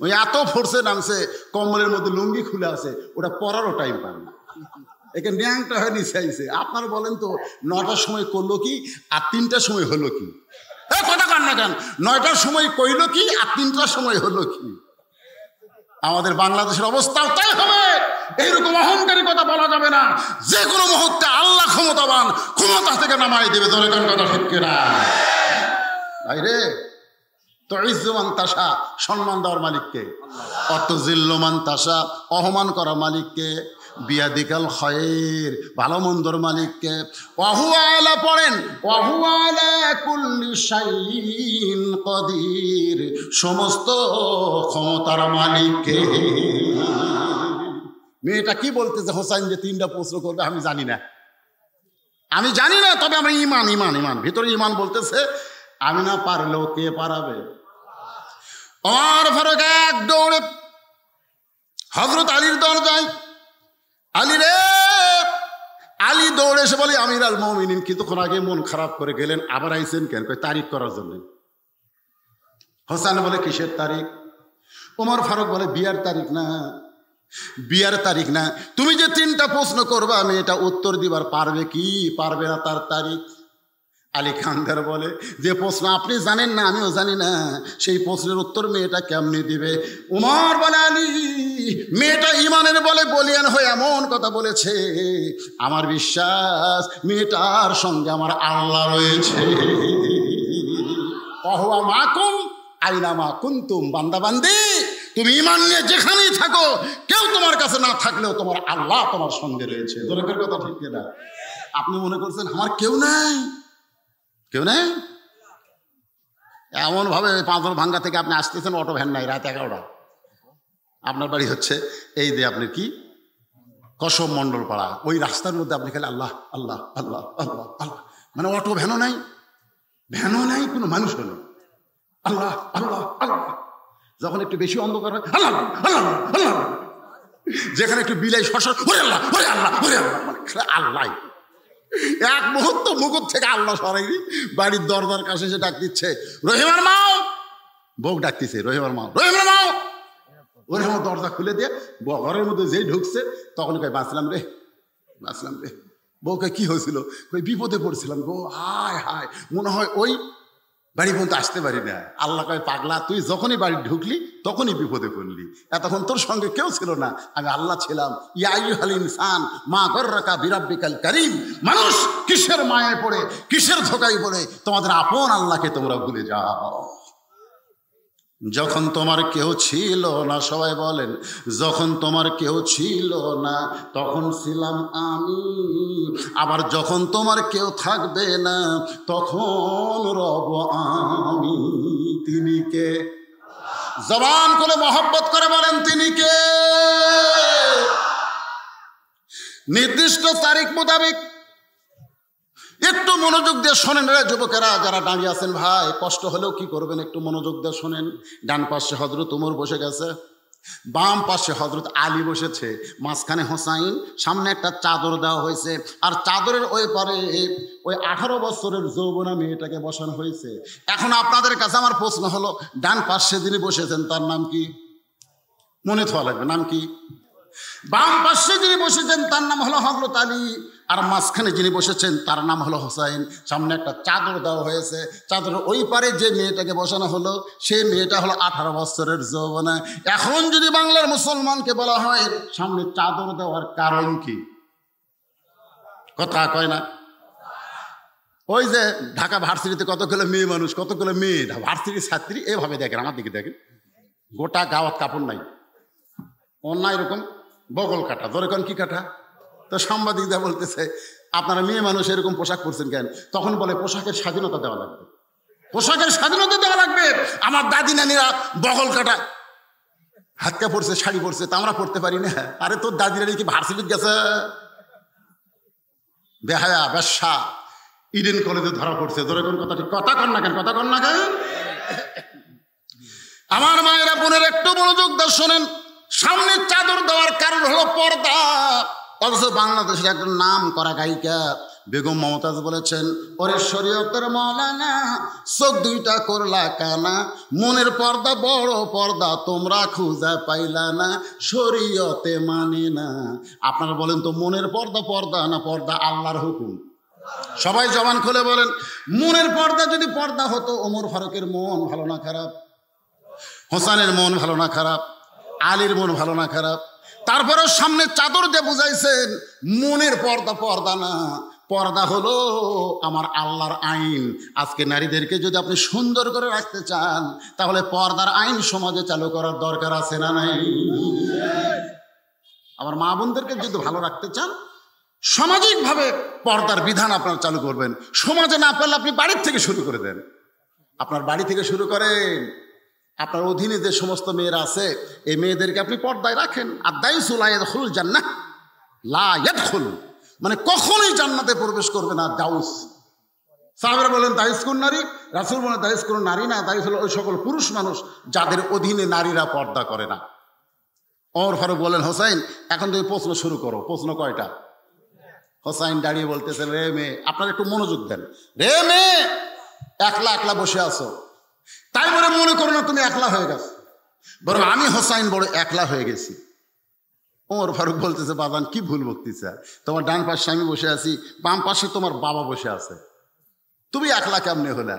ওই এত ফোর্সে নামছে, কম্বলের মধ্যে লুঙ্গি খুলে আছে, ওটা পরারও টাইম পায় না, একে ন্যাংটা হয়ে নিচে আইছে। আপনারা বলেন তো 9টার সময় করলো কি আর 3টার সময় হলো কি? কথা কান না কেন? 9টার সময় কইলো কি আর 3টার সময় হলো কি? আমাদের বাংলাদেশের অবস্থাও তাই হবে। এইরকম অহংকারী কথা বলা যাবে না। যে কোনো মুহূর্তে আল্লাহ ক্ষমতাবান, ক্ষমতা থেকে নামাই দেবে। ধরে কোন কথা ঠিক কিনা? ভাই রে, তো ইজ্জুমান তাসা, সম্মান দেওয়ার মালিককে, অত জিল্লমান তাসা, অপমান করা মালিককে, বিয়াদিকাল খায়র, ভালো মন্দর মালিককে। ওয়াহুয়া আলা পড়েন, ওয়াহুয়া আলা কুল্লি শাইইন কাদির, সমস্ত ক্ষমতার মালিককে। মেয়েটা কি বলতেছে? হোসেন যে 3টা প্রশ্ন করবে আমি জানি না, আমি জানি না, তবে আমরা ঈমান ঈমান ঈমান ভিতরে ঈমান বলতেছে আমি না পারলেও কে পারাবে? ওমর ফারুক এক দৌড়ে হযরত আলীর দরজায়, আলী রে, আলী দৌড়ে এসে বলে, আমিরুল মুমিনিন কিছুক্ষণ আগে মন খারাপ করে গেলেন, আবার আইছেন কেন? কই তারিখ করার জন্য। হোসেন বলে, কিসের তারিখ? ওমর ফারুক বলে, বিয়ার তারিখ না, বিয়ার তারিখ না, তুমি যে 3টা প্রশ্ন করবে আমি এটা উত্তর দিবার পারবে কি পারবে না তার তারিখ। আলী খানদার বলে, যে প্রশ্ন আপনি জানেন না আমিও জানি না, সেই প্রশ্নের উত্তর মেয়েটা কেমনি দিবে? ওমর বলে, আলী মেয়েটা ইমানের বলে বলিয়ান হয়ে এমন কথা বলেছে, আমার বিশ্বাস মেয়েটার সঙ্গে আমার আল্লাহ রয়েছে। অহুয়া মাকুম আইনা মা কুনতুম, বান্দা বান্দি তুমি ইমান নিয়ে যেখানেই থাকো, কেউ তোমার কাছে না থাকলেও তোমার আল্লাহ তোমার সঙ্গে রয়েছে। দরকার কথা ঠিক কিনা? আপনি মনে করছেন আমার কেউ নাই, কেউ নেই? এমন ভাবে পাঁচল ভাঙ্গা থেকে আপনি আসতেছেন, অটো ভ্যান নাই, রাত 11টা, আপনার বাড়ি হচ্ছে এই যে আপনি কি কসম মণ্ডল পাড়া, ওই রাস্তার মধ্যে আপনি খালি আল্লাহ আল্লাহ আল্লাহ আল্লাহ আল্লাহ, মানে অটো ভ্যানও নাই, ভ্যানও নাই, কোনো মানুষও নেই, আল্লাহ আল্লাহ আল্লাহ। যখন একটু বেশি অন্ধকার হয় আল্লাহ আল্লাহ আল্লাহ, যেখানে একটু বিলাই শশর ওরে আল্লাহ ওরে আল্লাহ ওরে আল্লাহ, মানে আল্লাহ। এক মুহূর্ত মুকুট থেকে আল্লাহ সরাইনি, বাড়ির দরজার কাছে এসে ডাক দিচ্ছে, রহিমার মাও, বউ ডাকতেছে, রহিমার মাও, রহিমার মাও। রহিমার দরজা খুলে দিয়ে ঘরের মধ্যে যেই ঢুকছে তখন কই বাঁচলাম রে, বাঁচলাম রে। বউকে কি হয়েছিল? কই বিপদে পড়ছিলাম গো, হায় হায়, মনে হয় ওই বাড়ি পর্যন্ত আসতে পারি না। আল্লাহ কয়, পাগলা তুই যখনই বাড়ি ঢুকলি তখনই বিপদে পড়লি, এতক্ষণ তোর সঙ্গে কেউ ছিল না, আমি আল্লাহ ছিলাম। ইয়া আইয়ুহাল ইনসান মা গররাকা বিরাব্বিকাল কারীম, মানুষ কিসের মায়ে পড়ে কিসের ধোকায় পড়ে তোমাদের আপন আল্লাহকে তোমরা ভুলে যাও। যখন তোমার কেউ ছিল না, সবাই বলেন, যখন তোমার কেউ ছিল না তখন ছিলাম আমি, আবার যখন তোমার কেউ থাকবে না তখন রব আমি। তিনি কে? জবান করে মহব্বত করে বলেন তিনি কে? নির্দিষ্ট তারিখ মোতাবেক একটু মনোযোগ দিয়ে শোনেন রে যুবকেরা, যারা দাঁড়িয়ে আছেন ভাই, কষ্ট হলেও কি করবেন, একটু মনোযোগ দিয়ে শোনেন। ডান পাশে হযরত ওমর বসে গেছে, বাম পাশে হযরত আলী বসেছে, মাঝখানে হোসাইন, সামনে একটা চাদর দেওয়া হয়েছে, আর চাদরের ওই পারে ওই 18 বছরের যৌবনা মেয়েটাকে বসানো হয়েছে। এখন আপনাদের কাছে আমার প্রশ্ন হলো, ডান পাশে যিনি বসেছেন তার নাম কি? মনে থাকা লাগবে, নাম কি? বাম পাশে যিনি বসেছেন তার নাম হলো হযরত আলী, আর মাঝখানে যিনি বসেছেন তার নাম হলো হোসাইন। সামনে একটা চাদর দেওয়া হয়েছে, চাদরের ওই পারে যে মেয়েটাকে বসানো হলো সেই মেয়েটা হলো 18 বছরের যৌবনা। এখন যদি বাংলার মুসলমানকে বলা হয় সামনে চাদর দেওয়ার কারণ কি, কথা কয় না? ওই যে ঢাকা ভার্সিটিতে কতগুলো মেয়ে মানুষ, কতগুলো মেয়ে ভার্সিটির ছাত্রী, এভাবে দেখেন, আমার দিকে দেখেন, গোটা গাওয়াত কাপড় নাই, অন্য এরকম বগল কাটা, ধরে কোন কি কাটা। তো সাংবাদিকরা বলতেছে আপনারা মেয়ে মানুষ এরকম পোশাক পরছেন কেন? তখন বলে পোশাকের স্বাধীনতা দেওয়া লাগবে, পোশাকের স্বাধীনতা দেওয়া লাগবে। আমার দাদি নানিরা বগল কাটা হাতকা পরছে, শাড়ি পরছে, তা আমরা পরতে পারি না? আরে তোর দাদি নানি কি ভার্সিটিতে গেছে? বেহায়া বেশ্যা ইডেন কলেজে ধরা পড়ছে, ধরে কোন কথা, ঠিক কথা কন না কেন, কথা কন না কেন? আমার মায়েরা বোনের একটু মনোযোগ দিয়ে শোনেন। সামনে চাদর দেওয়ার কারণ হলো পর্দা। অথচ বাংলাদেশের একটা নাম করা গায়িকা বেগম মমতাজ বলেছেন, ওরে শরীয়তের মৌলানা চোখ দুইটা করলা কানা, মনের পর্দা বড় পর্দা তোমরা খুঁজে পাইলা না, শরীয়তে মানে না। আপনারা বলেন তো মনের পর্দা পর্দা না পর্দা আল্লাহর হুকুম? সবাই জবান খুলে বলেন, মনের পর্দা যদি পর্দা হতো, ওমর ফারুকের মন ভালো না খারাপ, হোসেনের মন ভালো না খারাপ, আলীর মন ভালো না খারাপ, তারপরেও সামনে চাদর দিয়ে বুঝাইছেন মনের পর্দা পর্দা না, পর্দা হলো আমার আল্লাহর আইন। আজকে নারীদেরকে যদি আপনি সুন্দর করে রাখতে চান তাহলে পর্দার আইন সমাজে চালু করার দরকার আছে না নাই? আমার মা বোনদেরকে যদি ভালো রাখতে চান সামাজিকভাবে পর্দার বিধান আপনারা চালু করবেন। সমাজে না পারলে আপনি বাড়ির থেকে শুরু করে দেন, আপনার বাড়ি থেকে শুরু করেন। আপনার অধীনে যে সমস্ত মেয়েরা আছে এই মেয়েদেরকে আপনি পর্দায় রাখেন। আর দায়ুস লা ইয়াদখুল জান্নাহ, লা ইয়াদখুল মানে কখনোই জান্নাতে প্রবেশ করবে না দাউস। সাহাবারা বলেন দায়ুস কোন নারী? রাসূল বলেন দায়ুস কোন নারী না, দায়ুস হলো ওই সকল পুরুষ মানুষ যাদের অধীনে নারীরা পর্দা করে না। ওমর ফারুক বলেন হোসাইন এখন তুমি প্রশ্ন শুরু করো। প্রশ্ন কয়টা? হোসাইন দাঁড়িয়ে বলতেছেন, রে মেয়ে, আপনারা একটু মনোযোগ দেন, রে মেয়ে, একলা একলা বসে আছো, তাই বলে মনে করো না তুমি একলা হয়ে গেছো, বরং আমি হোসাইন বড় একলা হয়ে গেছি। ওমর ফারুক বলতেছে, বাবান কি ভুল বক্তৃতা, তোমার ডান পাশে আমি বসে আছি, বাম পাশে তোমার বাবা বসে আছে, তুমি একলা কেমনে হলে?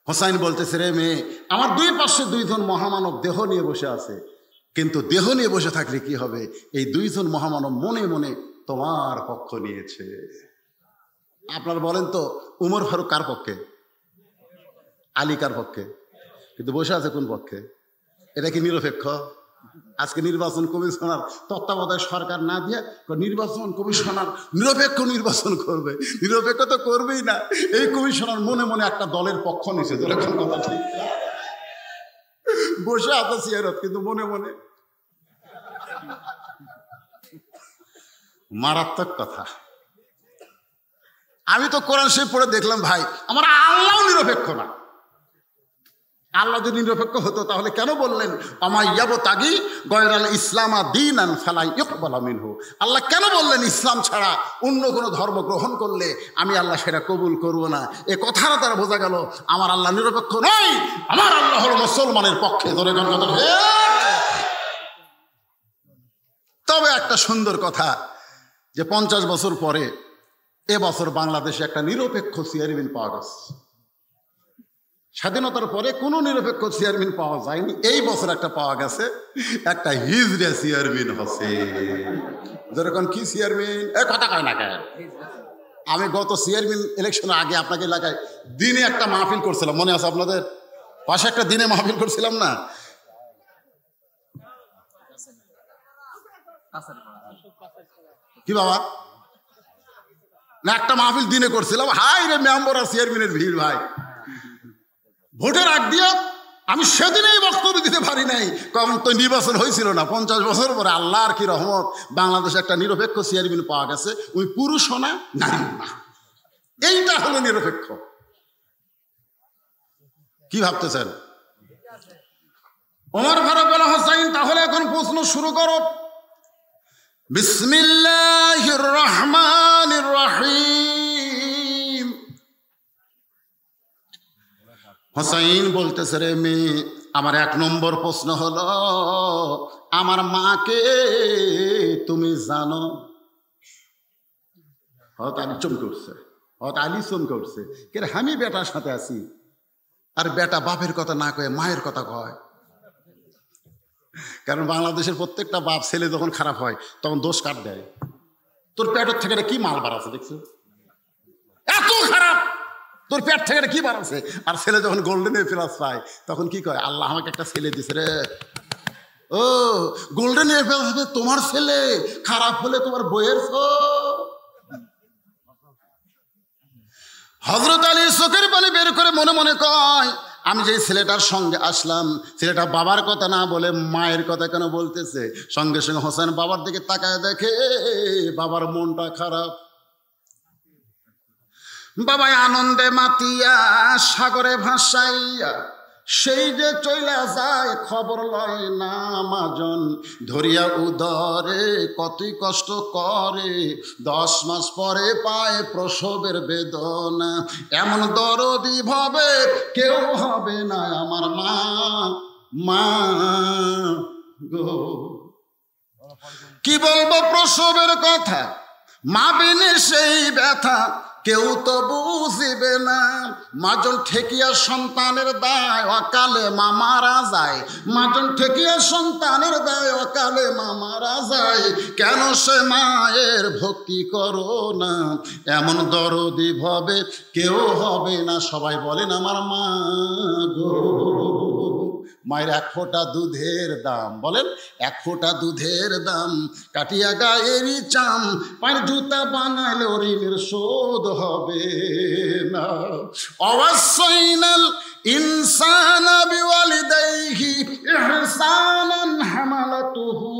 হোসাইন বলতেছে, রে মেয়ে, আমার দুই পাশে দুইজন মহামানব দেহ নিয়ে বসে আছে, কিন্তু দেহ নিয়ে বসে থাকলে কি হবে? এই দুইজন মহামানব মনে মনে তোমার পক্ষ নিয়েছে। আপনারা বলেন তো উমর ফারুক কার পক্ষে, আলী কার পক্ষে, কিন্তু বসে আছে কোন পক্ষে? এটা কি নিরপেক্ষ? আজকে নির্বাচন কমিশনার তত্ত্বাবধায়ক সরকার না দিয়ে নির্বাচন কমিশনার নিরপেক্ষ নির্বাচন করবে, নিরপেক্ষ তো করবেই না। এই কমিশনার মনে মনে একটা দলের পক্ষ নিছে, যেরকম কথা ঠিক বসে আছে চেয়ারত, কিন্তু মনে মনে মারাত্মক কথা। আমি তো কোরআন শরীফ পড়ে দেখলাম ভাই, আমার আল্লাহ নিরপেক্ষ না। আল্লাহ যদি নিরপেক্ষ হতো তাহলে কেন বললেন আমাইয়াবতাগি গয়রাল ইসলামা দীনান ফালা ইউকবালা মিনহু? আল্লাহ কেন বললেন ইসলাম ছাড়া অন্য কোনো ধর্ম গ্রহণ করলে আমি আল্লাহ সেটা কবুল করব না? এ কথাটা তারা বোঝা গেল আমার আল্লাহ নিরপেক্ষ নয়, আমার আল্লাহ হলো মুসলমানের পক্ষে। ধরে কোন কথা? তবে একটা সুন্দর কথা যে 50 বছর পরে এবছর বাংলাদেশে একটা নিরপেক্ষ চেয়ারম্যান পাওয়া গেছে। স্বাধীনতার পরে কোনো নিরপেক্ষ চেয়ারম্যান পাওয়া যায়নি, এই বছর একটা পাওয়া গেছে, একটা হিজড়া চেয়ারম্যান হচ্ছে। যেরকম কি চেয়ারম্যান, এ কথা কয় না কেন? আমি গত চেয়ারম্যান ইলেকশনের আগে আপনাকে এলাকায় দিনে একটা মাহফিল করছিলাম, মনে আছে আপনাদের? পাশে একটা দিনে মাহফিল করছিলাম না, কি বাবা না, একটা মাহফিল দিনে করছিলাম। হাই রে মেম্বার আর চেয়ারম্যানের ভিড় ভাই, ভোটের আগ দিয়ে আমি সেদিনেই বক্তব্য দিতে পারি নাই, কারণ তো নির্বাচন হয়েছিল না। 50 বছর পরে আল্লাহর কি রহমত, বাংলাদেশে একটা নিরপেক্ষ চেয়ারম্যান পাওয়া গেছে। ওই পুরুষও না, নারীও না, এইটা হলো নিরপেক্ষ। কি ভাবতেছেন? ওমর ফারুক বলে, হোসাইন তাহলে এখন প্রশ্ন শুরু করো। বিসমিল্লাহির রহমানির রহিম। হোসাইন বলতেছে, রে মেয়ে, আমার 1 নম্বর প্রশ্ন হলো, আমার মাকে তুমি জানো? হয়তো আলী চমকে উঠছে, হয়তো আলী চমকে উঠছে, কে আমি বেটার সাথে আছি, আর বেটা বাপের কথা না কয়ে মায়ের কথা কয়। কারণ বাংলাদেশের প্রত্যেকটা বাপ ছেলে যখন খারাপ হয় তখন দোষ কাট দেয়, তোর পেটের থেকে কি মাল বাড়াচ্ছে দেখছো, এত খারাপ, তোর পেট থেকে কি বাড়াচ্ছে। আর ছেলে যখন গোল্ডেন প্লাস পায় তখন কি কয়, আল্লাহ আমাকে একটা ছেলে দিছে রে। ও গোল্ডেন প্লাস তোমার ছেলে খারাপ হলে তোমার বইয়ের। হযরত আলী চোখের পানি বের করে মনে মনে কয়, আমি যে ছেলেটার সঙ্গে আসলাম, ছেলেটা বাবার কথা না বলে মায়ের কথা কেন বলতেছে? সঙ্গে সঙ্গে হোসেন বাবার দিকে তাকায় দেখে বাবার মনটা খারাপ। বাবা আনন্দে মাতিয়া সাগরে ভাসাইয়া সেই যে চইলা যায়, খবর লয় না মাজন, ধরিয়া উদরে কতই কষ্ট করে, 10 মাস পরে পায় প্রসবের বেদনা, এমন দরদি ভাবে কেউ হবে না আমার মা, মা গো। কি বলবো প্রসবের কথা, মা বিনে সেই ব্যথা কেউ তো বুঝিবে না। মাজন ঠেকিয়া সন্তানের দায়, অকালে মা মারা যায়। মাজন ঠেকিয়া সন্তানের দায়, অকালে মা মারা যায়। কেন সে মায়ের ভক্তি করো না, এমন দরদি ভাবে কেউ হবে না। সবাই বলেন আমার মা গো। মায়ের 1 ফোঁটা দুধের দাম, বলেন 1 ফোঁটা দুধের দাম, কাটিয়া গায়েরই চাম, পায়ের জুতা বানাইলে ঋণের শোধ হবে না। অবশ্যইনাল ইনসানা বিওয়ালিদাইহি ইহসানান হামালাতুহু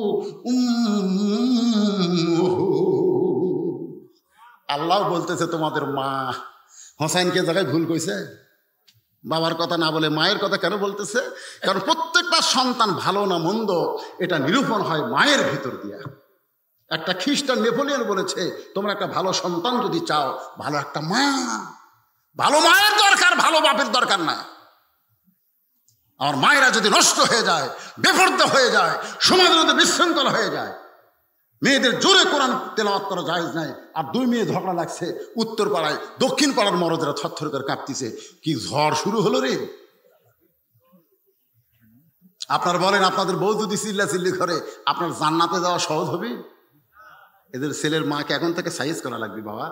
উম্মুহু। আল্লাহ বলতেছে তোমাদের মা। হোসেনকে জায়গায় ভুল কইছে, বাবার কথা না বলে মায়ের কথা কেন বলতেছে? কারণ প্রত্যেকটা সন্তান ভালো না মন্দ এটা নিরূপণ হয় মায়ের ভিতর দিয়া। একটা খ্রিস্টান নেপোলিয়ন বলেছে, তোমরা একটা ভালো সন্তান যদি চাও, ভালো একটা মা, ভালো মায়ের দরকার, ভালো বাপের দরকার না। আমার মায়েরা যদি নষ্ট হয়ে যায়, বেপরদা হয়ে যায়, সমাজের মধ্যে বিশৃঙ্খলা হয়ে যায়, মেয়েদের জোরে কোরআন তেলাওয়াত করা জায়েজ নাই, আর 2 মেয়ে ঝগড়া লাগছে উত্তর পাড়ায়, দক্ষিণ পাড়ার মরদেরা থরথর করে কাঁপতিছে, কি ঝড় শুরু হলো রে। আপনার বলেন, আপনাদের বউ যদি চিল্লাচিল্লি করে, আপনার জান্নাতে যাওয়া সহজ হবে? এদের ছেলের মাকে এখন থেকে সাইজ করা লাগবে বাবা।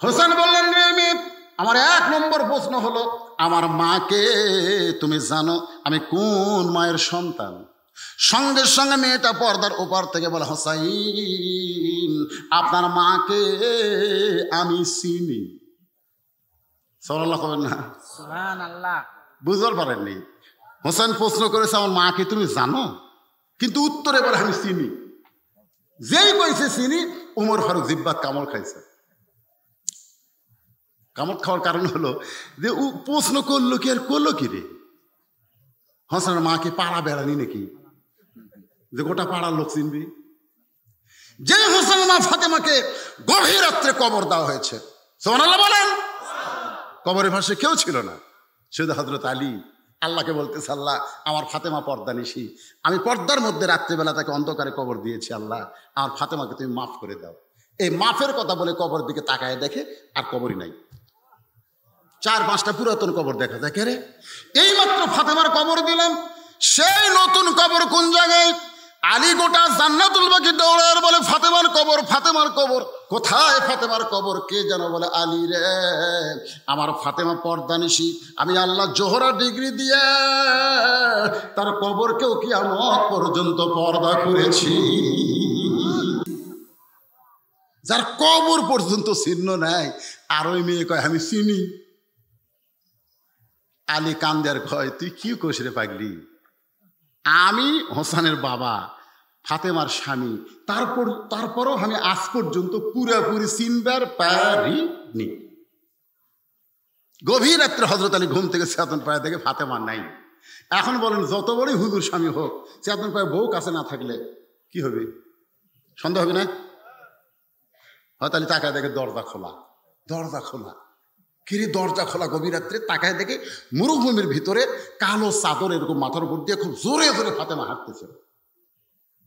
হোসেন বললেন, আমার 1 নম্বর প্রশ্ন হলো, আমার মাকে তুমি জানো? আমি কোন মায়ের সন্তান? সঙ্গে সঙ্গে মেয়েটা পর্দার ওপার থেকে বলে, হোসাইন আপনার মাকে আমি চিনি। সুবহানাল্লাহ কবেন না? সুবহানাল্লাহ। বুঝতে পারেননি? হোসেন প্রশ্ন করেছে, আমার মাকে তুমি জানো? কিন্তু উত্তরে বলে আমি চিনি। যেই কইছে চিনি, ওমর ফারুক জিব্বাত কামড় খাইছে। কামড় খাওয়ার কারণ হলো যে ও প্রশ্ন করলো কি আর করলো কি রে? হোসেনের মাকে পাড়া বেড়ানি নাকি যে গোটা পাড়ার লোক চিনবি? যে হোসেনের মা ফাতেমাকে গভীর রাত্রে কবর দেওয়া হয়েছে, সুবহানাল্লাহ বলেন, কবরের পাশে কেউ ছিল না, শুধু হযরত আলী। আল্লাহকে বলতেছে, আল্লাহ আমার ফাতেমা পর্দা নিশি, আমি পর্দার মধ্যে রাত্রিবেলা তাকে অন্ধকারে কবর দিয়েছি, আল্লাহ আমার ফাতেমাকে তুমি মাফ করে দাও। এই মাফের কথা বলে কবর দিকে তাকায় দেখে আর কবরই নাই। 4-5টা পুরাতন কবর দেখা যায়, কে রে? এইমাত্র ফাতেমার কবর দিলাম, সেই নতুন কবর কোন জায়গায়? আলী গোটা জান্নাতুল বাকি দৌড়ার বলে ফাতেমার কবর, ফাতেমার কবর কোথায়? ফাতেমার কবর কে যেন বলে আলী রে, আমার ফাতেমা পর্দানিশী, আমি আল্লাহ জোহরা ডিগ্রি দিয়ে তার কবরকেও কিয়ামত পর্যন্ত পর্দা করেছি। যার কবর পর্যন্ত চিহ্ন নাই, আর ওই মেয়ে কয় আমি চিনি। আলী কান্দের কয় তুই কি কোষ রে পাগলি, আমি হোসেনের বাবা, ফাতেমার স্বামী, তারপরও আমি আজ পর্যন্ত পুরাপুরি চিনবার পারিনি। গভীর রাত্রে হযরত আলী ঘুম থেকে চেতন পায়ে দেখে ফাতেমা নাই। এখন বলেন যত বড়ই হুজুর স্বামী হোক, চেতন পায়ে বউ কাছে না থাকলে কি হবে? সন্দেহ হবে না? হয়তো আলী তাকায় দেখে দরজা খোলা, দরজা খোলা, কিরে দরজা খোলা, গভীর রাত্রে তাকায় দেখে মরুভূমির ভিতরে কালো চাদর এরকম মাথার উপর দিয়ে খুব জোরে জোরে ফাতেমা হাঁটতেছে।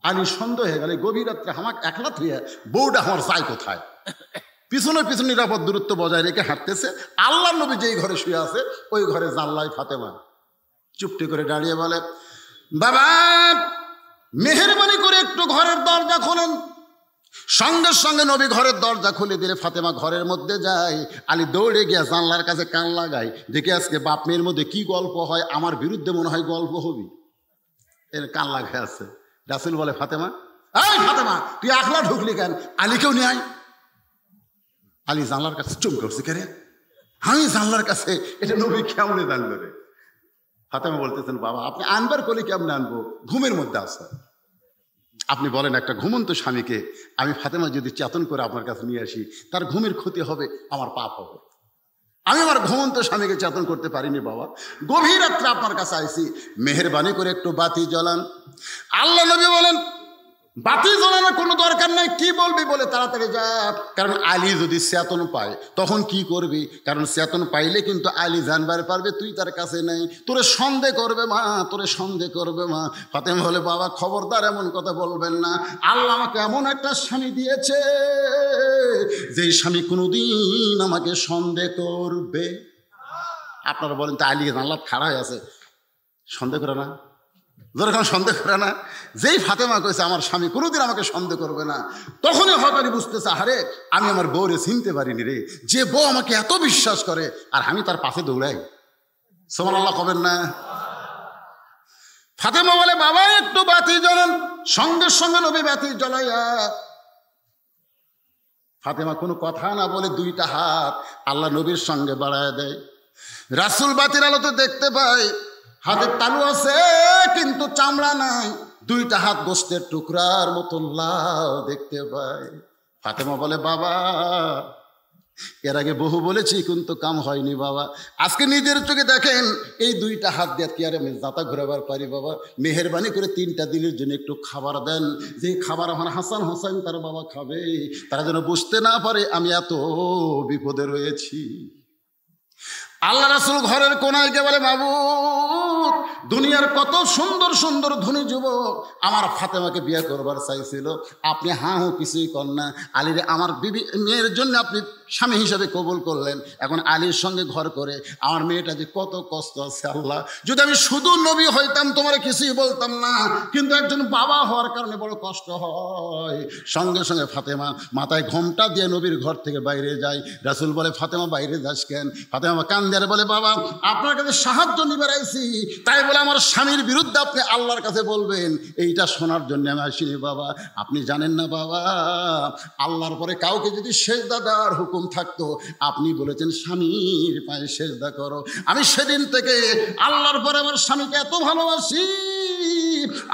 আলী সন্দেহ হয়ে গেল, গভীর রাত্রে আমাকে একলা থুয়ে বউটা আমার যায় কোথায়? পিছনে পিছনে নিরাপদ দূরত্ব বজায় রেখে হাঁটতেছে। আল্লাহ নবী যেই ঘরে শুয়ে আছে ওই ঘরে জানলায় ফাতেমা চুপটি করে দাঁড়িয়ে বলে, বাবা মেহেরবানি করে একটু ঘরের দরজা খোলেন। সঙ্গে সঙ্গে নবী ঘরের দরজা খুলে দিলে ফাতেমা ঘরের মধ্যে যায়। আলী দৌড়ে গিয়া জানলার কাছে কান লাগায়, দেখে আজকে বাপ মেয়ের মধ্যে কি গল্প হয়, আমার বিরুদ্ধে মনে হয় গল্প হবি। এর কান লাগায় আছে। রাসূল বলে ফাতেমা, এই ফাতেমা তুই একলা ঢুকলি কেন? আলীকেও নিয়ে আয়। আলী জানলার কাছে চুপ করছে, কে রে? আমি জানলার কাছে, এটা নবী কেমনে জানলো রে? ফাতেমা বলতেছেন, বাবা আপনি আনবার করলে কেমনে আনবো, ঘুমের মধ্যে আছে। আপনি বলেন একটা ঘুমন্ত স্বামীকে আমি ফাতেমা যদি চেতন করে আপনার কাছে নিয়ে আসি, তার ঘুমের ক্ষতি হবে, আমার পাপ হবে। আমি আমার ঘুমন্ত স্বামীকে চেতন করতে পারিনি বাবা, গভীর রাত্রে আপনার কাছে আইছি, মেহেরবানি করে একটু বাতি জ্বালান। আল্লাহ নবী বলেন, বাতি জ্বালানোর কোনো দরকার নাই, কি বলবি বলে তাড়াতাড়ি যা। কারণ আলী যদি চেতন পায় তখন কি করবি? কারণ চেতন পাইলে কিন্তু আলী জানবার পারবে তুই তার কাছে নেই, তোরে সন্দেহ করবে মা, তোরে সন্দেহ করবে মা। ফাতেমা বলে, বাবা খবরদার এমন কথা বলবেন না, আল্লাহ আমাকে এমন একটা স্বামী দিয়েছে যেই স্বামী কোনোদিন আমাকে সন্দেহ করবে। আপনারা বলেন তো আলী জানলাত খাড়া হয়ে আছে, সন্দেহ করে না? যখন সন্দেহ করে না, যেই ফাতেমা কইছে আমার স্বামী কোনোদিন আমাকে সন্দেহ করবে না, তখনই হকারি বুঝতেছে, আরে আমি আমার বউরে চিনতে পারিনি রে, যে বউ আমাকে এত বিশ্বাস করে আর আমি তার পাশে দৌড়াই। সুবহানাল্লাহ কবেন না? ফাতেমা বলে, বাবা একটু বাতি জ্বালান। সঙ্গে সঙ্গে নবী বাতি জ্বলাইয়া, ফাতেমা কোনো কথা না বলে দুইটা হাত আল্লাহ নবীর সঙ্গে বাড়ায় দেয়। রাসূল বাতির আলোতে দেখতে পায় হাতের তালু আছে কিন্তু চামড়া নাই, দুইটা হাত গোস্তের টুকরার মতো লাল দেখতে পায়। ফাতেমা বলে, বাবা এর আগে বহু বলেছি কিন্তু কাম হয়নি বাবা, আজকে নিজের চোখে দেখেন এই দুইটা হাত দিয়ে কি আর আমি যাতা ঘুরাবার পারি বাবা? মেহেরবানি করে 3টা দিনের জন্য একটু খাবার দেন, যে খাবার আমার হাসান হোসেন তার বাবা খাবে, তারা যেন বুঝতে না পারে আমি এত বিপদে রয়েছি। আল্লাহ রাসূল ঘরের কোনায় গিয়ে বলে, মাবুদ দুনিয়ার কত সুন্দর সুন্দর ধনী যুবক আমার ফাতেমাকে বিয়ে করবার চাইছিল, আপনি হাঁ হু কিছুই কর না। আলীর আমার বিবি মেয়ের জন্য আপনি স্বামী হিসাবে কবুল করলেন, এখন আলীর সঙ্গে ঘর করে আমার মেয়েটা যে কত কষ্ট আছে আল্লাহ, যদি আমি শুধু নবী হইতাম তোমার কিছুই বলতাম না, কিন্তু একজন বাবা হওয়ার কারণে বড় কষ্ট হয়। সঙ্গে সঙ্গে ফাতেমা মাথায় ঘোমটা দিয়ে নবীর ঘর থেকে বাইরে যায়। রাসূল বলে, ফাতেমা বাইরে যাস কেন? ফাতেমা কান্দে বলে, বাবা আপনার কাছে সাহায্য নিবে আইছি, তাই বলে আমার স্বামীর বিরুদ্ধে আপনি আল্লাহর কাছে বলবেন এইটা শোনার জন্য আমি আসিনি বাবা। আপনি জানেন না বাবা, আল্লাহর পরে কাউকে যদি সেজদা দেওয়ার হুকুম থাকতো আপনি বলেছেন স্বামীর পায়ে সেজদা করো। আমি সেদিন থেকে আল্লাহর পরে আমার স্বামীকে এত ভালোবাসি,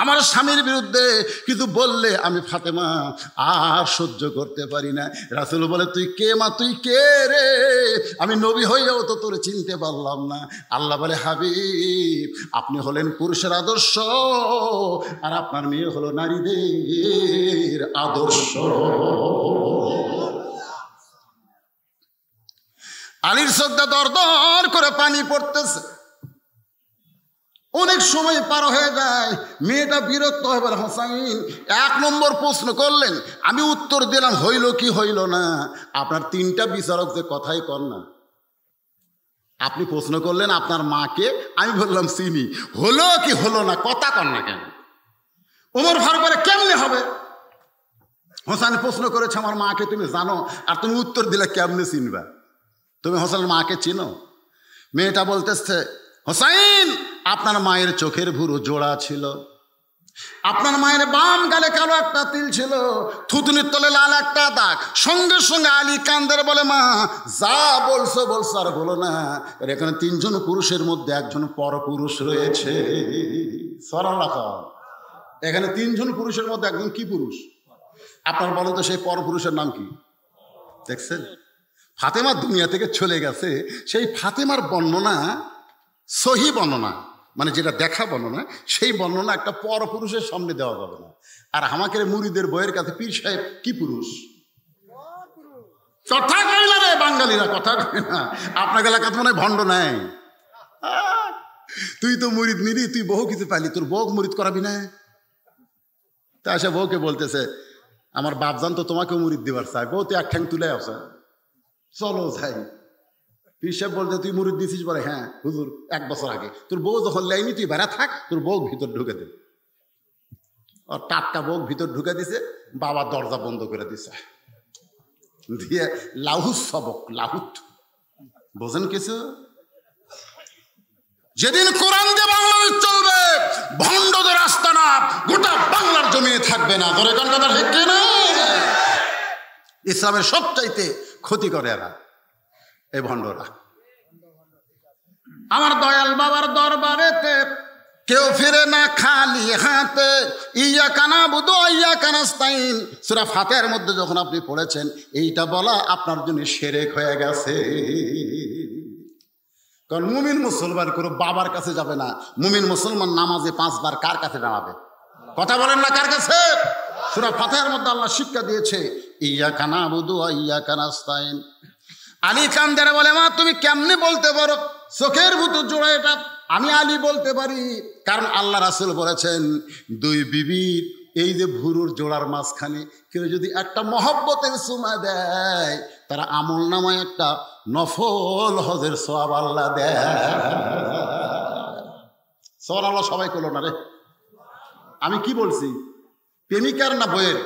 আমার স্বামীর বিরুদ্ধে কিছু বললে আমি ফাতেমা আর সহ্য করতে পারি না। রাসূল বলে, তুই কে মা, তুই কে রে? আমি নবী হইয়াও তো তোর চিনতে পারলাম না। আল্লাহ বলে, হাবিব আপনি হলেন পুরুষের আদর্শ আর আপনার মেয়ে হলো নারীদের আদর্শ। আলীর চোখে দর দর করে পানি পড়তেছে, অনেক সময় পার হয়ে যায়, মেয়েটা বিরক্ত হয়ে বলে, হোসাইন 1 নম্বর প্রশ্ন করলেন, আমি উত্তর দিলাম, হইল কি হইল না? আপনার 3টা বিচারক যে কথাই কর না, আপনি প্রশ্ন করলেন আপনার মাকে, আমি বললাম চিনি, হলো কি হলো না কথা কর না কেন? ওমর ফারুক বলে কেমনে হবে? হোসেন প্রশ্ন করেছে আমার মাকে তুমি জানো, আর তুমি উত্তর দিলে কেমনে চিনবা? তুমি হোসেনের মাকে চিনো? মেয়েটা বলতেছে হোসাইন আপনার মায়ের চোখের ভুরু জোড়া ছিল, আপনার মায়ের বাম গালে কালো একটা তিল ছিল, থুতুনির তলে লাল একটা দাগ। সঙ্গে সঙ্গে আলী কান্দের বলে মা যা বলছো বলছো আর বলো না, এখানে তিনজন পুরুষের মধ্যে একজন পরপুরুষ রয়েছে। এখানে তিনজন পুরুষের মধ্যে একজন কি পুরুষ? আপনার বলেন তো সেই পরপুরুষের নাম কি? দেখছেন, ফাতেমা দুনিয়া থেকে চলে গেছে, সেই ফাতেমার বর্ণনা সহি বর্ণনা, মানে যেটা দেখা বর্ণনা, সেই বর্ণনা একটা পরপুরুষের সামনে দেওয়া যাবে না। আর আমাকে মুরিদের বইয়ের কাছে পীর সাহেব কি পুরুষ? কথা কই না রে বাঙালিরা, কথা কই না। আপনার এলাকাতে মনে হয় ভণ্ড নাই। তুই তো মুরিদ নিলি, তুই বহু কিছু পাইলি, তোর বউ মুরিদ করাবি না? তা সে বউকে বলতেছে আমার বাপজান তো তোমাকেও মুরিদ দিবার চাই, বউ তো এক ঠ্যাং তুলে আসে, চলো যাই। পীর সাহেব বলতে তুই মুরিদ দিছিস? বলে হ্যাঁ হুজুর 1 বছর আগে। তোর বউ যখন লাইনি তুই বেড়া থাক, তোর বউ ভিতর ঢুকে দে। আর টাটকা বউ ভিতর ঢুকে দিছে, বাবা দরজা বন্ধ করে দিছে, দিয়ে লাহুস সবক লাহুত। বোঝেন কিছু? যেদিন কোরআন দিয়ে বাংলাদেশ চলবে, ভণ্ডদের আস্তানা গোটা বাংলার জমিনে থাকবে না। ধরে কোন কথা ঠিক না? ইসলামের সবচাইতে ক্ষতি করে এরা, এই ভণ্ডরা। আমার দয়াল বাবার দরবারেতে কেউ ফিরে না খালি হাতে, ইয়াকা নাবুদু ওয়া ইয়াকা নাস্তাইন। সূরা ফাতিহার মধ্যে যখন আপনি পড়েছেন, এইটা বলা আপনার জন্য শিরক হয়ে গেছে। কারণ মুমিন মুসলমান কোনো বাবার কাছে যাবে না। মুমিন মুসলমান নামাজে 5 বার কার কাছে দাঁড়াবে? কথা বলেন না, কার কাছে? সূরা ফাতিহার মধ্যে আল্লাহ শিক্ষা দিয়েছে ইয়াকা নাবুদু ওয়া ইয়াকা নাস্তাইন। আলী কান্দারে বলে মা তুমি কেমনে বলতে পারো চোখের ভুতু জোড়া? এটা আমি আলী বলতে পারি, কারণ আল্লাহ রাসূল বলেছেন 2 বিবির এই যে ভুরুর জোড়ার মাঝখানে কেউ যদি একটা মহব্বতের চুমা দেয়, তারা আমল নামায় একটা নফল হজের সওয়াব আল্লাহ দেয়। সুবহানাল্লাহ। সবাই করলো না রে? আমি কি বলছি? প্রেমিকার না বইয়ের?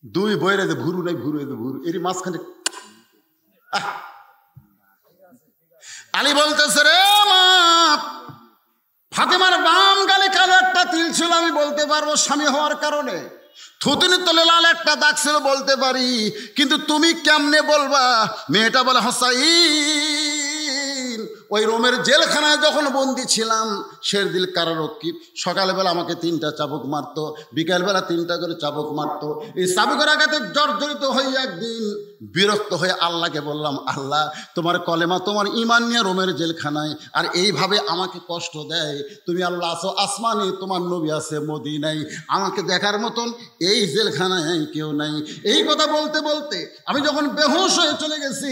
2 বইয়ের যে ভুরু নাই, ভুরু ভুরু এর মাঝখানে আলী বলতেছে রে মা, ফাতেমার বাম গালে কালো একটা তিল ছিল, আমি বলতে পারবো স্বামী হওয়ার কারণে। থুতুনির তলে লাল একটা দাগ ছিল, বলতে পারি, কিন্তু তুমি কেমনে বলবা? মেয়েটা বলে হোসাইন ওই রোমের জেলখানায় যখন বন্দি ছিলাম, শেরদিল কারারক্ষী সকালবেলা আমাকে 3টা চাবুক মারতো, বিকালবেলা 3টা করে চাবুক মারতো। এই চাবুকের আঘাতে জর্জরিত হয়ে একদিন বিরক্ত হয়ে আল্লাহকে বললাম, আল্লাহ তোমার কলেমা তোমার ঈমান নিয়ে রোমের জেলখানায়, আর এইভাবে আমাকে কষ্ট দেয়। তুমি আল্লাহ আছো আসমানে, তোমার নবী আছে মদিনায়, আমাকে দেখার মতন এই জেলখানায় কেউ নাই। এই কথা বলতে বলতে আমি যখন বেহুশ হয়ে চলে গেছি,